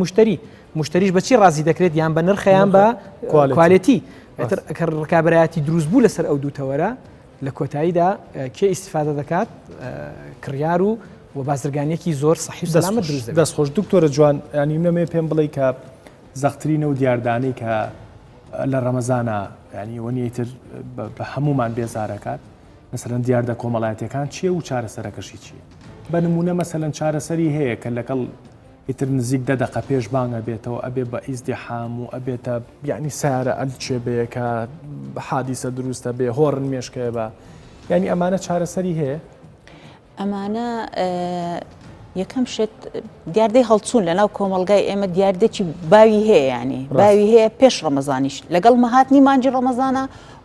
مشتریش بەچی ڕازی دەکرێت یان بە نرخەیان بە کوالێتی کە ڕکابراتی دروست بوو لەسەر ئەو دووتەوەرە لە کۆتاییدا کێ ئیسیفادە دەکات کڕیار و بازرگانیەکی زۆر صحیح سەلامەت دروست دەبێت. دەستخۆش دکتۆرە جوان ینی منەمێ پێم بڵێ کە زەخترینە و دیاردانەی کە لە ڕەمەزانە ینی وەنیەتر بە هەمومان بێزارەکات مثلەن دیاردە کۆمەڵایەتەکان چییە و چارەسەرەکەشی چییە؟ بە نمونە مەسەلەن چارەسەری هەیە کە لەگەڵ ئیتر نزیک 10 دقە پێش بانگە بێتەوە ئەبێ بە ئیزدیحام و ئەبێتە یعنی سارە ئەلچێ بێ کە حادیسە دروستە بێ هۆڕن مێشکەیە بە ینی ئەمانە چارەسەری هەیە؟ ئەمانە یەکەم شت دیاردەی هەڵچوون لەناو کۆمەڵگای ئێمە دیاردێکی باوی هەیە ینی باوی هەیە پێش ڕەمەزانیش لەگەڵ مەهاتنی مانجی ڕەمەزانە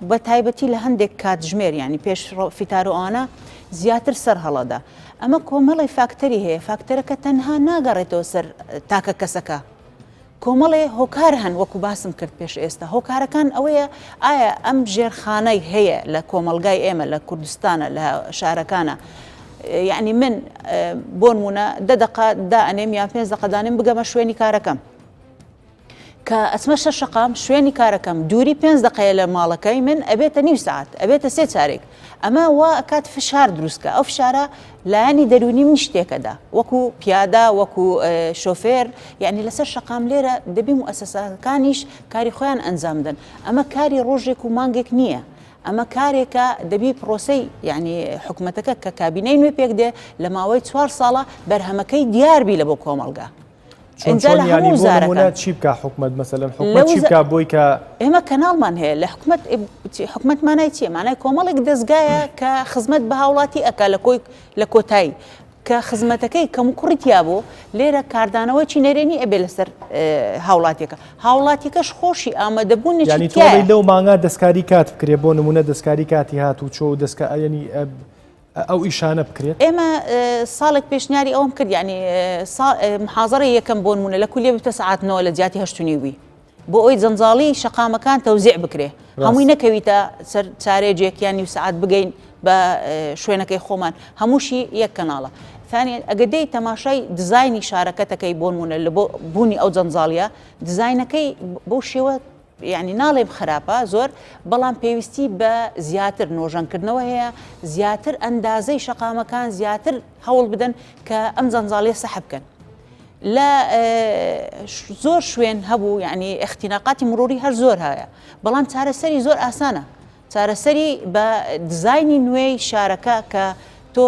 بە تایبەتی لە هەندێک کاتژمێر ینی پێش فیتارۆوانە زیاتر سەر هەڵەدا ئەمە کۆمەڵی فاکتەری هەیە فاکتەرەکە تەنها ناگەڕێتەوە سەر تاکە کەسەکە کۆمەڵێ هۆکار هەن وەکو باسم کرد پێش ئێستا هۆکارەکان ئەوەیە ئایا ئەم ژێرخانەی هەیە لە کۆمەلگای ئێمە لە کوردستانە لە شارەکانە یعنی من بۆ نمونە 10 دقە دائەنێم یان 5 دقە دانێم بگەمە شوێنی کارەکەم کە ئەچمە شەقام شوێنی کارەکەم دووری 5 دقەیە لە ماڵەکەی من ئەبێتە نیم ساعت ئەبێتە 3 چارێک ئەمە وا ئەکات فشار دروستکە ئەو فشارە لایەنی دەرونی من شتێکەدا وەکو پیادا وەکو شۆفێر یعنی لەسەر شەقام لێرە دەبی موسەسەکانیش کاری خۆیان ئەنجام بدەن ئەمە کاری ڕۆژێک و مانگێک نییە ئەمە کارێکە دەبی پرۆسەی یعنی حکوومەتەکە کە کابینەی نوێ پێک دێ لە ماوەی 4 ساڵە بەرهەمەکەی دیاربی لە بۆ کۆمەلگا اینجا لە هەموو زارەکان چی بکە حکوومەت مەسەلەن حکوومەت چی بکە بۆی کە ئێمە کەناڵمان هەیە لە حکوومەت مانای چیە مانای کۆمەڵێک دەستگایە کە خزمەت بە هاوڵاتی ئەکا لە کۆتایی کە خزمەتەکەی کەم و کوڕیتیا بوو لێرە کاردانەوە چی نەرێنی ئەبێ لەسەر هاوڵاتیەکە هاوڵاتیەکەش خۆشی ئامادەبوونی ینی تۆڵی لەو مانگا دەستکاری کات بکرێ بۆ نمونە دەستکاری کاتی هات و چۆ دەستکەنی ئەو ئیشانە بکرێت ئێمە ساڵێک پێشنیاری ئەوم کرد ینی محازەڕی یەکەم بۆ نمونە لە کولێ بتە سعاتنەوە لە جیاتی هەشتنیوی بۆ ئەوی جەنجاڵی شەقامەکان تەوزیع بکرێ هەمووی نەکەویتە سەر چارێجێک یانی سعات بگەین بە شوێنەکەی خۆمان هەمووشی یەک کەناڵە ثانیان ئەگەدەی تەماشای دزایانی شارەکەتەکەی بۆ نمونە لە بۆ بوونی ئەو جەنجاڵیە دزاینەکەی بۆ شێوە یعنی ناڵێم خراپە زۆر بەڵام پێویستی بە زیاتر نۆژەنکردنەوە هەیە زیاتر ئەندازەی شەقامەکان زیاتر هەوڵ بدەن کە ئەم جەنجاڵیە سەحب بکەن لە زۆر شوێن هەبوو یعنی اختیناقاتی مروری هەر زۆر هەیە بەڵام چارەسەری زۆر ئاسانە چارەسەری بە دزاینی نوێی شارەکە کە تۆ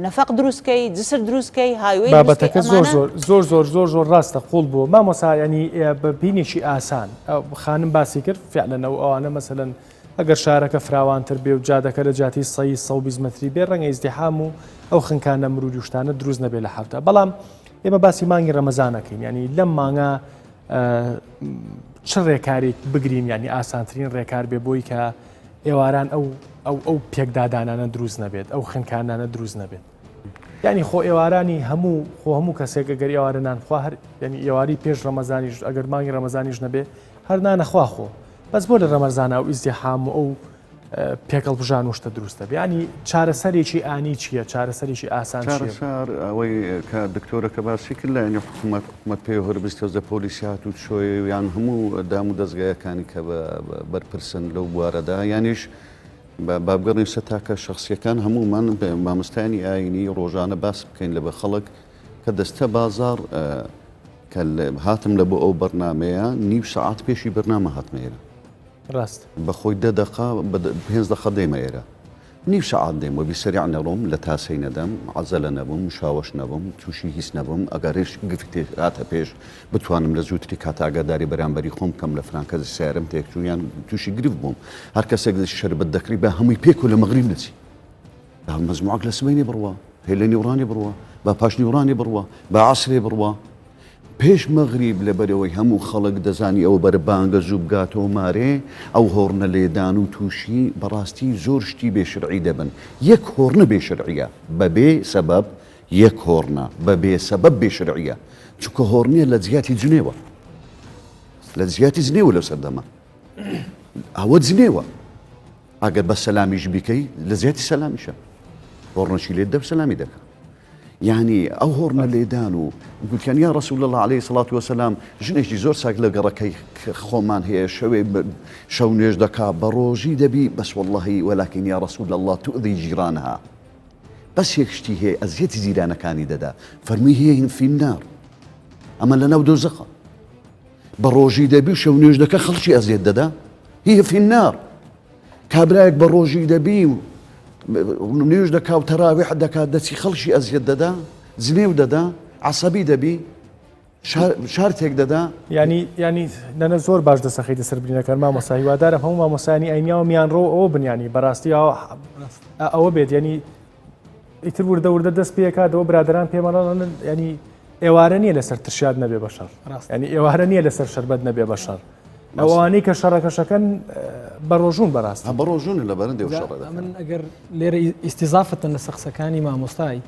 نەفەق دروستکەی جسر دروستکەی هاوێ بابەتەکە زۆر ڕاستە قوڵ بوو مامۆسا ینی بینێکی ئاسان خانم باسی کرد فعلەنەوە ئەوانە مەسەلەن ئەگەر شارەکە فراوانتر بێ و جادەکە لە جاتی 120 مەتری بێ ڕەنگە ئیزدیحام و ئەو خنکانە مروری شتانە دروست نەبێت لە حەوتە بەڵام ئێمە باسی مانگی ڕەمەزانەکەین ینی لەم مانگە چ ڕێکارێک بگرین ینی ئاسانترین ڕێکار بێ بۆی کە ئێواران ئەو پێکدادانانە دروست نەبێت ئەو خنکانانە دروست نەبێت ینی خۆ ئێوارانی هەموو کەسێک ئەگەر ئێوارەنان خوا هەر ینی ئێواری پێش ڕەمەزانیش ئەگەر مانگی ڕەمەزانیش نەبێ هەر نانەخوا خۆ بەس بۆ لە ڕەمەزانە و ئیزدیحام و ئەو پێکەڵ بژان وشتە دروستە ینی چارەسەرێکی ئانی چییە چارەسەرێکی ئاسان چارەسەر ئەوەی کە دکتۆرەکە باسی کرد لە ینی حکوومەت پێ هەربستێزە پۆلیسیات و چۆی یان هەموو دام و دەستگایەکانی کە بەرپرسن لەو بوارەدا یانیش بابگەڕی سە تاکە شخصیەکان هەمومان مامۆستانی ئاینی ڕۆژانە باس بکەین لە بە خەڵک کە دەستە بازار کە هاتم لە بۆ ئەو بەرنمەیە نیو سعات پێشی بەرنامە هاتمێرە ڕاست بەخۆی 10 دقا 5 دقە دێمە ئێرە نیو سعات دێم وەبی سەریع نەڕۆم لە تاسەی نەدەم عەزەلە نەبووم شاوەش نەبووم تووشی هیچ نەبووم ئەگەرێش گفتێ هاتە پێش بتوانم لە زووتری کاتاگاداری بەرامبەری خۆم کەم لە فرانکە سیارم تێکچوو یان تووشی گرفت بووم هەر کەسێک شەربەت دەکری بە هەمووی پێک و لە مەغریب دەچی مەزموعک لە سبەینێ بڕوە هێ لە نیوڕانی بڕوە با پاش نیوڕانی بڕوە با عەسرێ بڕوە پێش مەغریب لەبەرەوەی هەموو خەڵک دەزانی ئەو بەرە بانگە زوو بگاتەوە مارێ ئەو هۆڕنە لێدان و تووشی بەڕاستی زۆر شتی بێشرعی دەبن یەک هۆڕنە بێشرعیە بەبێ سەبەب یەک هۆڕنە بەبێ سەبەب بێشرعیە چونکە هۆڕنیە لە جیاتی جنێوە لە جیاتی جنێوە لەو سەردەما ئەوە جنێوە ئەگەر بە سەلامیش بیکەی لە زیاتی سەلامیشە هۆڕنەشی لێ دەب سەلامی دەکە یعنی ئەو هۆڕنە لێدان و گوتیان یا ڕەسوول الله عليه الصلاة والسلام ژنێکی زۆر ساک لە گەڕەکەی خۆمان هەیە شەو نوێژ دەکا بە ڕۆژی دەبی بەس واللهی وەلاکین یا ڕەسوول الله تؤذی جیرانها بەس یەک شتی هەیە ئەزیەتی جیرانەکانی دەدا فەرمی هەیە فی النار ئەمە لەناو دۆزەخە بە ڕۆژی دەبی و شەو نوێژ دەکە خەڵکی ئەزیەت دەدا هی فی النار کابرایەک بە ڕۆژی دەبی و نوێژ دەکا و تەراویح دەکات دەچی خەڵکی ئەزیەت دەدا جنێو دەدا عەسەبی دەبی شارتێک دەدا ینی نەنە زۆر باش دەسەخەیتە سەربرینەکان مامۆستا هیوادارم هەموو مامۆسانی ئاینیاوە میانڕۆ ئەوە بنیانی بەڕاستی ئەوە بێت ینی ئیتر وردە وردە دەست پێکاتەوە برادران پێمەڵەن ینی ئێوارە نییە لەسەر ترشاد نەبێ بەشەر ینی ئێوارە نییە لەسەر شەربەت نەبێ بەشەر ئەوانەی کە شەڕەکەشەکەن بە ڕۆژوون بەڕاست بە ڕۆژوون لە بەرەندێ من ئەگەر لێرە ئیستیزافتن لە سەخسەکانی مامۆستای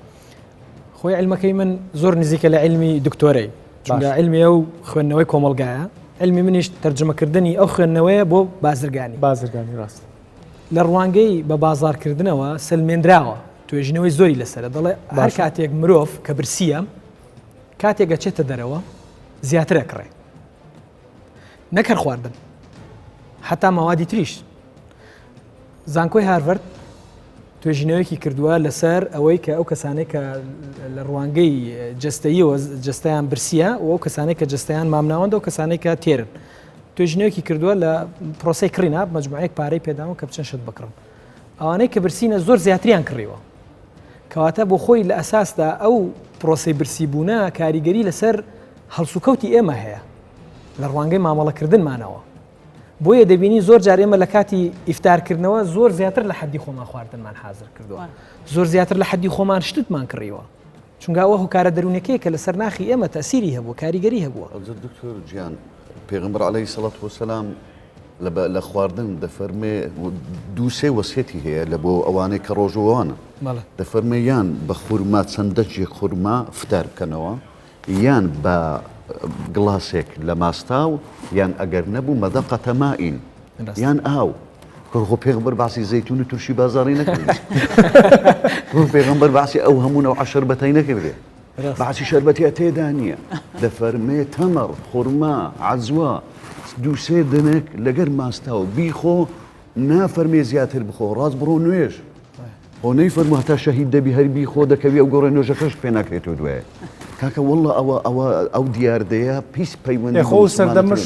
خۆی علمەکەی من زۆر نزیکە لە علمی دکتۆرەی چونکە علمی ئەو خوێندنەوەی کۆمەلگایە علمی منیش تەرجمەکردنی ئەو خوێندنەوەیە بۆ بازرگانی ڕاست لە ڕوانگەی بە بازارکردنەوە سلمێنراوە توێژینەوەی زۆری لەسرە دەڵێ هەر کاتێک مرۆڤ کە برسیە کاتێک گەچێتە دەرەوە زیاتر ئەکڕێ نەکەر خواردن حتا ماوادی تریش زانکۆی هارڤەرد توێژینەوەیکی کردووە لەسەر ئەوەی کە ئەو کەسانەی کە لە ڕوانگەی جەستەییەوە جەستەیان برسیە و ئەو کەسانەی کە جەستەیان مامناوەندە و کەسانەی کە تێرن توێژینەوەکی کردووە لە پرۆسی کڕینا مەجموعەیەک پارەی پێداوە کە بچەند شت بکڕن ئەوانەی کە برسینە زۆر زیاتریان کڕیوە کەواتە بۆ خۆی لە ئەساسدا ئەو پرۆسی برسیبوونە کاریگەری لەسەر هەڵسوکەوتی ئێمە هەیە لە ڕوانگەی مامەڵەکردنمانەوە بۆیە دەبینی زۆر جار ئێمە لە کاتی ئیفتارکردنەوە زۆر زیاتر لە حەدی خۆمان خواردنمان حازر کردووە زۆر زیاتر لە حەدی خۆمان شتتمان کڕیوە چونکە ئەوە هۆکارە دەروونەکەی کە لەسەر ناخی ئێمە تەسیری هەبوو کاریگەری هەبووە دکتۆر گیان پێغەمبەر عەلەیهی سەڵات وەسەلام لە خواردن دەفەرمێ دووسێ وەسیەتی هەیە لە بۆ ئەوانەی کە ڕۆژەوانە دەفەرمێ یان بە خورما چەندەجێک خورما فتار بکەنەوە یان بە گڵاسێک لە ماستاو یان ئەگەر نەبوو مەدەقەتە مائین یان ئاو خۆ پێغەمبەر باسی زەیتون و تووشی بازاڕی نەکرد پێغەمبەر باسی ئەو هەموو نەوع شەربەتەی نەکردێ باسی شەربەتیە تێدا نییە دەفەرمێ تەمەڕ خورما عەجوە دووسێ دنێک لەگەر ماستاو بیخۆ نافەرمێ زیاتر بخۆ ڕاست بڕۆ نوێژ خۆ نەیفەرموو هەتا شەهید دەبی هەر بیخۆ دەکەوی ئەو گۆڕە نوێژەکەش پێ ناکرێتەوە دوێ کاکە وەڵڵە ئەو دیاردەیە پیس پەیوەندی خۆ سەردەمش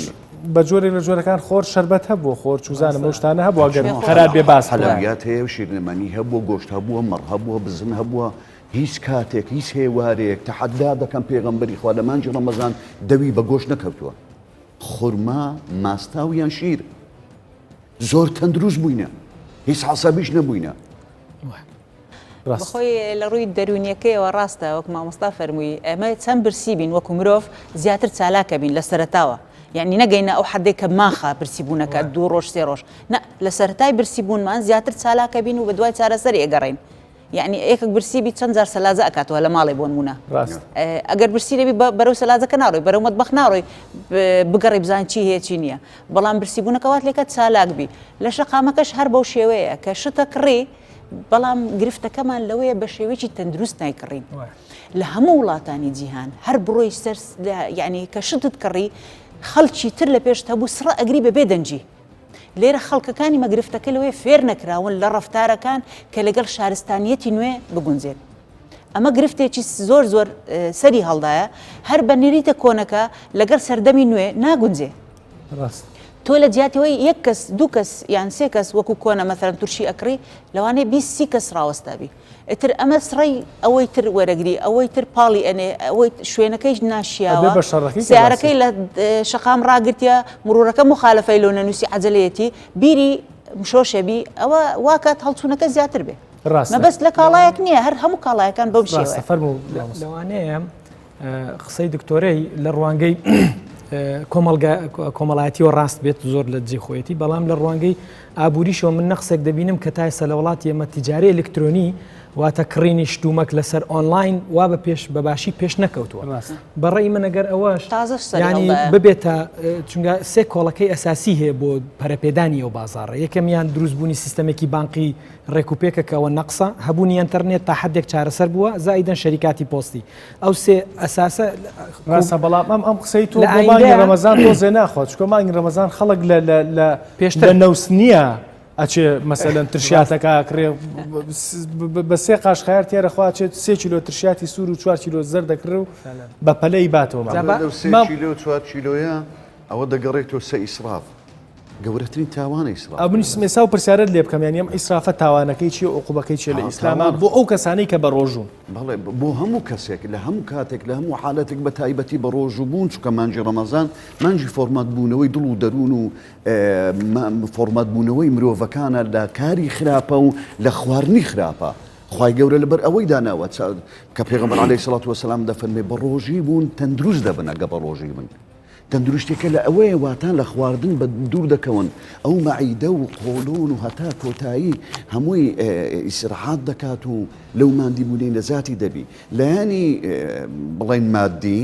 بە جۆرێک لە جۆرەکان خۆر شەربەت هەبووە خۆر چوزانە ئەو شتانە هەبووە گەر خەراب بێ باس حەلەویات هەیە و شیرنەمەنی هەبووە گۆشت هەبووە مەڕ هەبووە بزن هەبووە هیچ کاتێک هیچ هێوارێک تەحەدا دەکەم پێغەمبەری خوا لە مانجی ڕەمەزان دەوی بە گۆشت نەکەوتووە خورما ماستاو یان شیر زۆر تەندروست بووینە هیچ عەسەبیش نەبووینە بەخۆی لە ڕووی دەرونیەکەیەوە ڕاستە وەک مامۆستا فەرمووی ئەمە چەند برسی بین وەکو مرۆڤ زیاتر چالاکە بین لە سەرەتاوە یعنی نەگەینە ئەو حدێک کە ماخە برسیبوونەکە 2 ڕۆژ 3 ڕۆژ لە سەرەتای برسیبوونمان زیاتر چالاکە بین و بە دوای چارەسەر ئێگەڕین یعنی ئێکک برسیبی چەند جار سەلاجە ئەکاتەوە لە ماڵێ بۆ نمونە ئەگەر برسی لەبی بەرەو سەلاجەکە ناڕۆی بەرەو مەتبەخ ناڕۆی بگەڕی بزان چی هەیە چی نییە بەڵام برسیبوونەکەوات لێکە چالاک بی لە شەقامەکەش هەر بەو شێوەیە کە شتە کڕی بەڵام گرفتەکەمان لەوەیە بە شێوەیەکی تەندروست نایکڕین لە هەموو وڵاتانی جیهان هەر بڕۆی سەر یعنی کە شتت کڕی خەڵکی تر لە پێش هەبوو سڕە ئەگری بەبێ دەنجی لێرە خەڵکەکانی مەگرفتەکە لەوەی فێر نەکراون لە ڕەفتارەکان کە لەگەڵ شارستانیەتی نوێ بگونجێن ئەمە گرفتێکی زۆر زۆر سەری هەڵدایە هەر بە نێریتە کۆنەکە لەگەڵ سەردەمی نوێ ناگونجێ تۆ لە جیاتەوەی 1 کەس 2 کەس یان 3 کەس وەکو کۆنە مەثەن تورشی ئەکڕی لەوانەیە 20 کەس ڕاوەستابی ئتر ئەمە سڕی ئەوەی تر وەرەگری ئەوەی تر پاڵی ئەنێ ئەوەی شوێنەکەی ناشیاوە سیارەکەی لە شەقام ڕاگرتیە مرورەکە مخالفەی لەو نەنووسی عەجەلەیەتی بیری مشۆشەبی ئەوە واکات هەڵچوونەکە زیاتر بێ مەبەست لە کاڵایەک نییە هەر هەموو کاڵایەکان بەو شێوەیە لەوانەیە قسەی دکتۆرەی لە ڕوانگەی کۆمەڵایەتیەوە ڕاست بێت زۆر لە جێخۆیەتی بەڵام لە ڕوانگەی ئابووریشەوە من نەخسێک دەبینم کە تا ئێستا لە وڵاتی ئێمە تیجاری ئەلکترۆنی واتە کڕینی شتومەک لەسەر ئۆنلاین وا بە پێش بەباشی پێش نەکەوتووە بەڕێی من ئەگەر ئەوەش ینی ببێتە چونکە 3 کۆڵەکەی ئەساسی هەیە بۆ پەرەپێدانی ئەو بازارڕە یەکەمیان دروستبوونی سیستەمێکی بانقی ڕێکوپێکەکەەوە نەقسە هەبوونی ئینتەرنێت تا حدێک چارەسەر بووە زائیدەن شەریکاتی پۆستی ئەو 3 ئەساسە ڕاستە بەڵام ئەم قسەی تۆ مانگی ڕەمەزان تۆ زێ ناخوات چکۆ مانگی ڕەمەزان خەڵک لە پێشتر نەوس نییە ئەچێ مەسەلەن ترشیاتەکە کرێ بە 3 قاشخایار تێرەخوا چێت 3 کیلۆ ترشیاتی سوور و 4 کیلۆ زەر دەکڕ و بە پەلەی باتەوە 3 کیلۆ 4 کیلۆیە ئەوە دەگەڕێتەوە 3 ئیسراف گەورەترین تاوانە ئیسراف ئەبنی سمێسا و پرسیارت لێ بکەم یعنی ئەم ئیسرافە تاوانەکەی چیە عقوبەکەی چیە لە ئیسلاما بۆ ئەو کەسانەی کە بە ڕۆژوون بەڵێ بۆ هەموو کەسێک لە هەموو کاتێک لە هەموو حالەتێک بە تایبەتی بە ڕۆژوو بوون چکە مانجی ڕەمەزان مانجی فۆرمات بوونەوەی دڵ و دەروون و فۆرمات بوونەوەی مرۆڤەکانە لە کاری خراپە و لە خواردنی خراپە خی گەورە لەبەر ئەوەی داناوە کە پێغەمبەر عەلەیهی سەڵات وەسەلام دەفەرمێ بە ڕۆژی بوون تەندروست دەبن ئەگە بە ڕۆژی بن تەندروستێکە لە ئەوەیە واتان لە خواردن بە دوور دەکەون ئەو مەعیدە و قۆڵۆن و هەتا کۆتایی هەمووی ئیسراحات دەکات و لەو مادی بوونەی نەزاتی دەبی لەیانی بڵێن مادی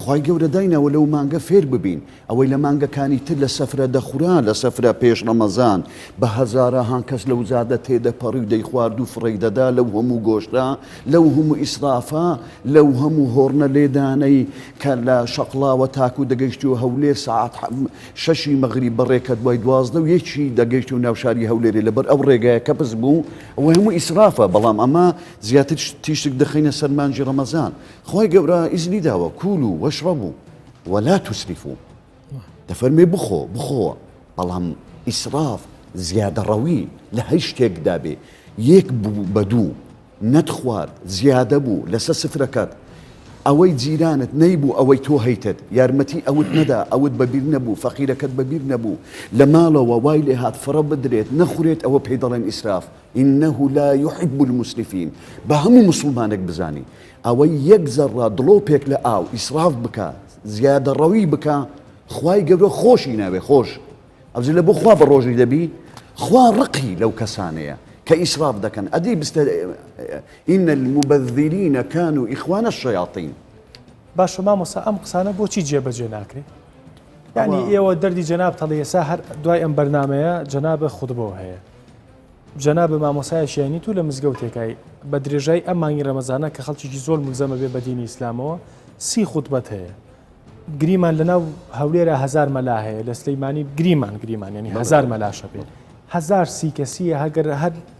خی گەورە داینەوە لەو مانگە فێر ببین ئەوەی لە مانگەکانی تر لە سەفرە دەخورا لە سەفرە پێش ڕەمەزان بە هەزارەهان کەس لەو زادە تێدەپەڕی و دەیخوارد و فڕی دەدا لەو هەموو گۆشتە لەو هەموو ئیسرافە لەو هەموو هۆڕنە لێدانەی کە لە شەقڵاوە تاکو دەگەیشتی و هەولێر ساعت 6 مەغریب بەڕێکە دوای 12 و یەکی دەگەیشت و ناوشاری هەولێری لەبەر ئەو ڕێگایە کە پس بوو ئەوە هەموو ئیسرافە بەڵام ئەمە زیاتر تیشتێک دەخینە سەر مانجی ڕەمەزان خی گەورە ئیزنی داوە کوول و واشربوا ولا تسرفوا دەفەرمێ بخۆ بەڵام ئیسراف زیادە ڕەوی لە هەیچ شتێکدا بێ یەک بە دوو نەت خوارد زیادە بوو لەسەر سفرەکەت ئەوەی جیرانت نەیبوو ئەوەی تۆ هەیتت یارمەتی ئەوت نەدا ئەوت بەبیر نەبوو فەقیرەکەت بەبیر نەبوو لە ماڵەوە وای لێ هات فڕە بدرێت نەخورێت ئەوە پێی دەڵێن ئیسراف إنه لا يحب المسرفين بە هەموو مسلمانێک بزانی ئەوەی یەک زەڕە دڵۆپێک لە ئاو ئیسراف بکە زیادە ڕەوی بکە خوای گەورە خۆشی ناوێ خۆش ئەوزی لە بۆ خوا بە ڕۆژی دەبی خوا ڕقی لەو کەسانەیە کە ئیسراف دەکەن ئەدی بستە إن المبذرين كانوا إخوان الشياطين باشە مامۆستا ئەم قسانە بۆچی جێبەجێ ناکرێت یعنی ئێوە دەردی جەناب تەڵێسا هەر دوای ئەم بەرنمەیە جەنابە خودبەوە هەیە جەنابە مامۆسایشیانی تو لە مزگەوتێکای بە درێژای ئەم مانگی ڕەمەزانە کە خەڵکیی زۆر ملزەمە بێ بە دینی ئیسلامەوە 30 خوتبەت هەیە گریمان لەناو هەولێرە 1000 مەلا هەیە لە سلەیمانی گریمان ینی 1000 مەلاشە بێت 1030 کەسیە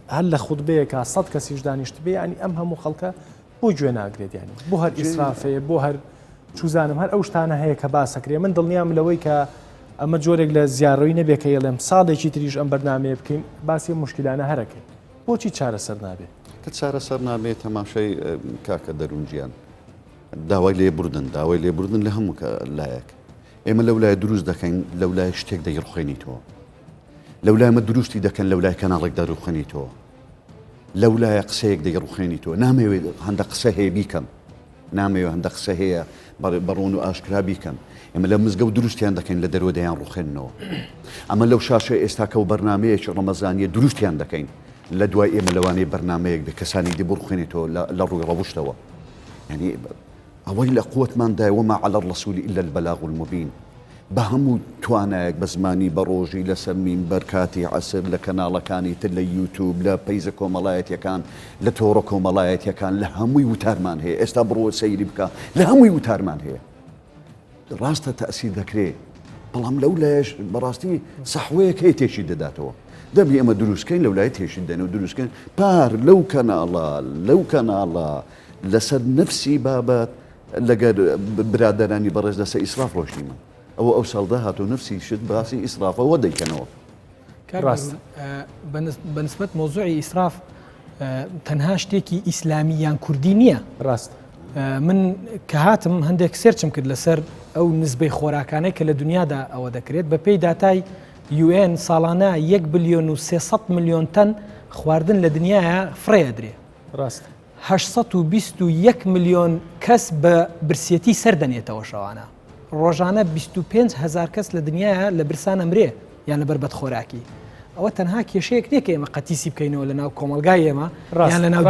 هەر لە خوتبەیەکە 100 کەسیش دانیشت بێ ینی ئەم هەموو خەڵکە بۆ گوێ ناگرێت ینی بۆ هەر ئیسرافەیە بۆ هەر چوزانم هەر ئەو شتانە هەیە کە باسەکرێ من دڵنیام لەوەی کە ئەمە جۆرێک لە زیارڕۆی نەبێت کە یڵێم ساڵێکی تریش ئەم بەرنامەیە بکەین باسی مشکلانە هەرەکەین بۆچی چارەسەر نابێت کە چارەسەر نابێت تەماشای کاکە دەروونجیان داوای لێبوردن لە هەموو لایەک ئێمە لەو لای دروست دەکەین لەو لای شتێک دەیڕخێنیتەوە لەو لایمە دروستی دەکەن لەو لای کەناڵێک دەڕوخێنیتەوە لەولایە قسەیەک دەی ڕوخێنی تۆ نامەوێت هەندە قسە هەیە بیکەم نامەوێت هەندە قسە هەیە بەڕۆن و ئاشکرا بیکەم ئێمە لە مزگەوت دروستیان دەکەین لە دەرەوە دەیان ڕوخێنەوە ئەمە لەو شاشە ئێستاکە و بەرنمەیەکی ڕەمەزانیە دروستیان دەکەین لە دوای ئێمە لەوانەیە بەرنمەیەک بە کەسانی دی بڕخێنێتەوە لە ڕووی ڕەوشتەوە ینی ئەوەی لە قوتماندای وما على الرسول إلا البلاغ المبين بە هەموو توانایەک بە زمانی بە ڕۆژی لەسەر مینبەر کاتی عەسر لە کەناڵەکانی تر لە یوتیوب لە پەیزە کۆمەڵایەتیەکان لە تۆڕە کۆمەڵایەتیەکان لە هەمووی وتارمان هەیە ئێستا بڕۆ سەیری بکە لە هەمووی وتارمان هەیە ڕاستە تەئسیر دەکرێت بەڵام لەو لایەش بەڕاستی سەحوەیەک هەیە تێشی دەداتەوە دەبی ئەمە دروستکەین لەو لای تێشی دەنەوە دروستکەین پار لەو کەناڵە لەسەر نفسی بابەت لەگەر برادەرانی بەڕێز لەسەر ئیسراف ڕۆشتیمە ئەو ساڵدا هاتۆ نفسی شت باسی ئیسرافەوە دەیکەنەوە ڕاست بەنسبەت مۆزوعی ئیسراف تەنها شتێکی ئیسلامی یان کوردی نییە ڕاست من کە هاتم هەندێک سێرچم کرد لەسەر ئەو نزبەی خۆراکانەی کە لە دنیادا ئەوە دەکرێت بە پێی داتای UN ساڵانە 1 بلیۆن و 300 میلیۆن تەن خواردن لە دنیاە فڕێ درێ ڕاست 821 میلیۆن کەس بە برسێتی سەردەنێتەوە شەوانە ڕۆژانە 25,000 کەس لە دنیاە لە برسان ئەمرێ یان لە بربەت خۆراکی ئەوە تەنها کێشەیەک نێک ئێمە قەتیسی بکەینەوە لە ناو کۆمەلگای ئێمە یان لە ناو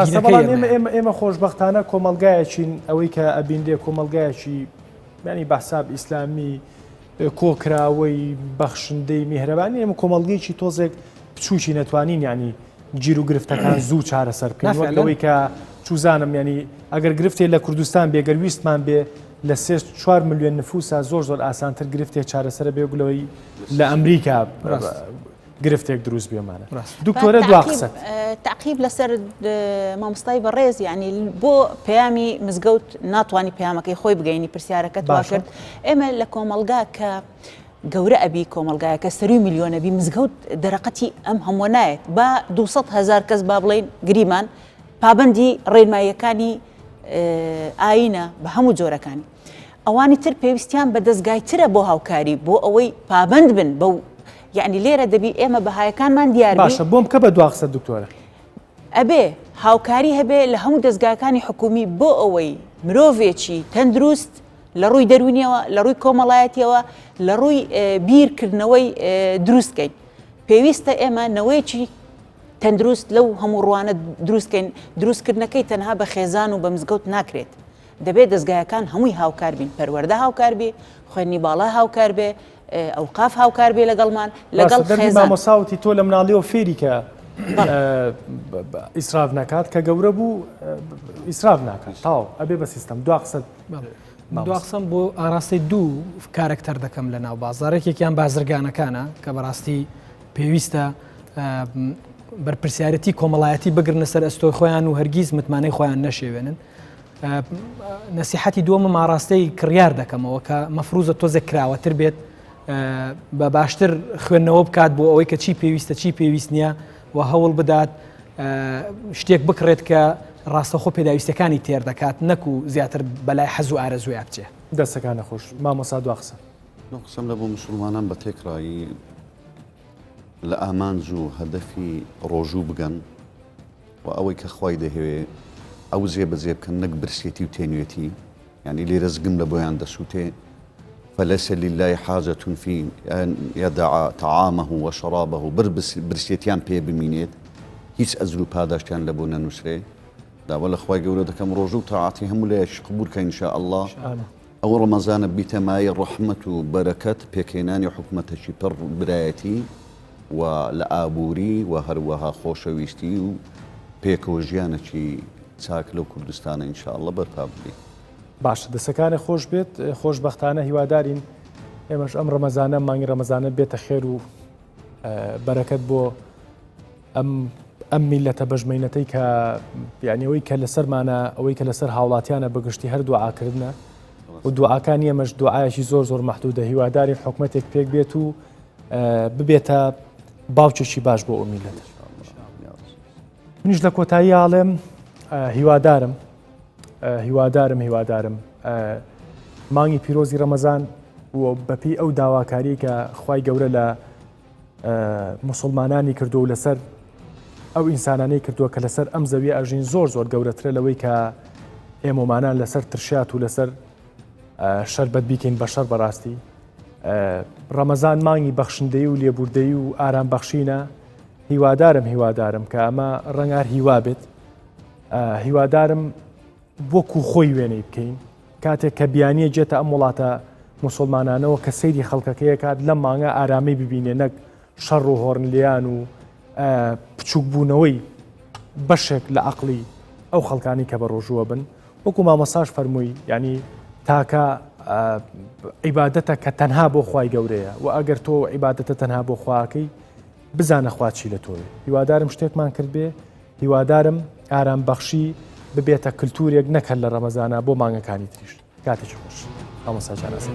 ئێمە خۆشببختانە کۆمەلگایەکین ئەوەی کە ئەبیندێ کۆمەلگایەکی ینی بەحساب ئیسلامی کۆکراوەی بەخشندەی میهرەبانی ئێمە کۆمەلگەیەکی تۆزێک بچووکی نەتوانین ینی گیر و گرفتەکان زوو چارەسەر بکەین لەوەی کە چوزانم ینی ئەگەر گرفتێ لە کوردستان بێگەر ویستمان بێ لە 4 میلیۆن نفوسە زۆر ئاسانتر گرفتێک چارەسەرە بێ گوڵەوەی لە ئەمریکا گرفتێک دروست بێمانە دکتۆرە دوا قسەت تعقیب لەسەر مامۆستای بەڕێز یعنی بۆ پەیامی مزگەوت ناتوانانی پەیامەکەی خۆی بگەینی پرسیارەکە وا کرد ئێمە لە کۆمەلگا کە گەورە ئەبی کۆمەلگایەکە سەروی میلیۆنەبی مزگەوت دەرەقەتی ئەم هەموو نایەت بە 200,000 کەس با بڵێن گریمان پابندی ڕێنماییەکانی ئاینە بە هەموو جۆرەکانی ئەوانی تر پێویستیان بە دەستگایترە بۆ هاوکاری بۆ ئەوەی پابند بن بەو یعنی لێرە دەبی ئێمە بەهایەکانمان دیار باشە بۆم کە بە دوا قسە دکتۆرە ئەبێ هاوکاری هەبێ لە هەموو دەستگاکانی حکومی بۆ ئەوەی مرۆڤێکی تەندروست لە ڕووی دەرونیەوە لە ڕووی کۆمەڵایەتیەوە لە ڕووی بیرکردنەوەی دروستکەین پێویستە ئێمە نەوەیەکی تەندروست لەو هەموو ڕوانە دروستکەین دروستکردنەکەی تەنها بە خێزان و بە مزگەوت ناکرێت دەبێت دەستگایەکان هەمووی هاوکار بین پەروەردە هاوکار بێ خوێنی باڵا هاوکار بێ ئەوقاف هاوکار بێ لەگەڵمان لەگەڵ خێزان مامۆساوتی تۆ لە مناڵیەوە فێری کە ئیسراف ناکات کە گەورە بوو ئیسراف ناکات تاو ئەبێ بە سیستەم دوا قسەت دو قسم بۆ ئاراستەی دوو کارکتەر دەکەم لە ناو بازارێکێکیان بازرگانەکانە کە بەڕاستی پێویستە بەرپرسیارەتی کۆمەڵایەتی بگرنە سەر ئەستۆی خۆیان و هەرگیز متمانەی خۆیان نەشێوێنن نەسیحەتی دووەمە ئاراستەی کڕیار دەکەمەوە کە مەفروزە تۆزێک کراوەتر بێت بە باشتر خوێندنەوە بکات بۆ ئەوەی کە چی پێویستە چی پێویست نییە و هەوڵ بدات شتێک بکڕێت کە ڕاستەخۆ پێداویستەکانی تێر دەکات نەکو زیاتر بەلای حەز و ئارەزوی بچێ دەستەکانە خۆش مامۆسا دوا قسە قسەم لە بۆ مسلمانان بە تێکڕایی لە ئامانج و هەدەفی ڕۆژوو بگەن و ئەوەی کە خوای دەهەوێ ئەو زێبەجێ بکەن نەک برسێتی و تێنوێتی یعنی لێرە زگم لە بۆیان دەسووتێ فليس لله حاجة في أن يدع طعامه وشرابه برسيتيان بي بمينيت هيس أزرو باداشتيان لبونا نسري دا ولا خواي قولوا دكم روجو طاعتي هم ليش قبولك إن شاء الله أو رمضان بتماي رحمة وبركة بيكيناني حكمة شبر برايتي ولآبوري وهروها خوشويستي وبيكوجيانا شي ساكلو كردستان إن شاء الله برتابلي باش دەسەکانە خۆش بێت خۆشبەختانە هیوادارین ئێمەش ئەم ڕەمەزانە مانگی ڕەمەزانە بێتە خێر و بەرەکەت بۆ ئەم میلەتە بەژمەینەتەی کە یانیەوەی کە لەسەرمانە ئەوەی کە لەسەر هاوڵاتیانە بەگشتی هەر دوعاکردنە و دوعاکانی ئێمەش دوعایەکی زۆر مەحدودە هیوادارین حکومەتێک پێک بێت و ببێتە باوچێکی باش بۆ ئەو میلەتە منیش لە کۆتایی ئاڵێم هیوادارم مانگی پیرۆزی ڕەمەزان و بەپی ئەو داواکاری کە خوای گەورە لە مسلمانانی کردو و لەسەر ئەو ئینسانانەی کردووە کە لەسەر ئەم زەوی ئەژین زۆر گەورەترە لەوەی کە ئێمەمانان لەسەر ترشات و لەسەر شەربەت بیکەین بە شەر بەڕاستی. ڕەمەزان مانگی بەخشندەی و لێبوردەی و ئارام بەخشینە. هیوادارم کە ئەمە ڕەنگار هیوا بێت. هیوادارم وەکو خۆی وێنەی بکەین کاتێک کە بیانیە جێتە ئەم وڵاتە مسلمانانەوە کە سەیری خەڵکەکەیە کات لەم مانگە ئارامی ببینێ نەک شەڕ و هۆڕنلیان و بچووک بوونەوەی بەشێک لە عەقڵی ئەو خەڵکانی کە بە ڕۆژووە بن. وەکو مامەساژ فەرمووی ینی تاکە عیبادەتە کە تەنها بۆ خوای گەورەیە و ئەگەر تۆ عیبادەتە تەنها بۆ خواکەی بزانە خوا چی لە تۆی. هیوادارم شتێکمان کرد بێ، هیوادارم ئارام بەخشی ببێتە کللتورێک نەکەن لە ڕەمەزانە بۆ مانگەکانی تریش. کاتێکی خۆش ئەمەساجان ئەسێ.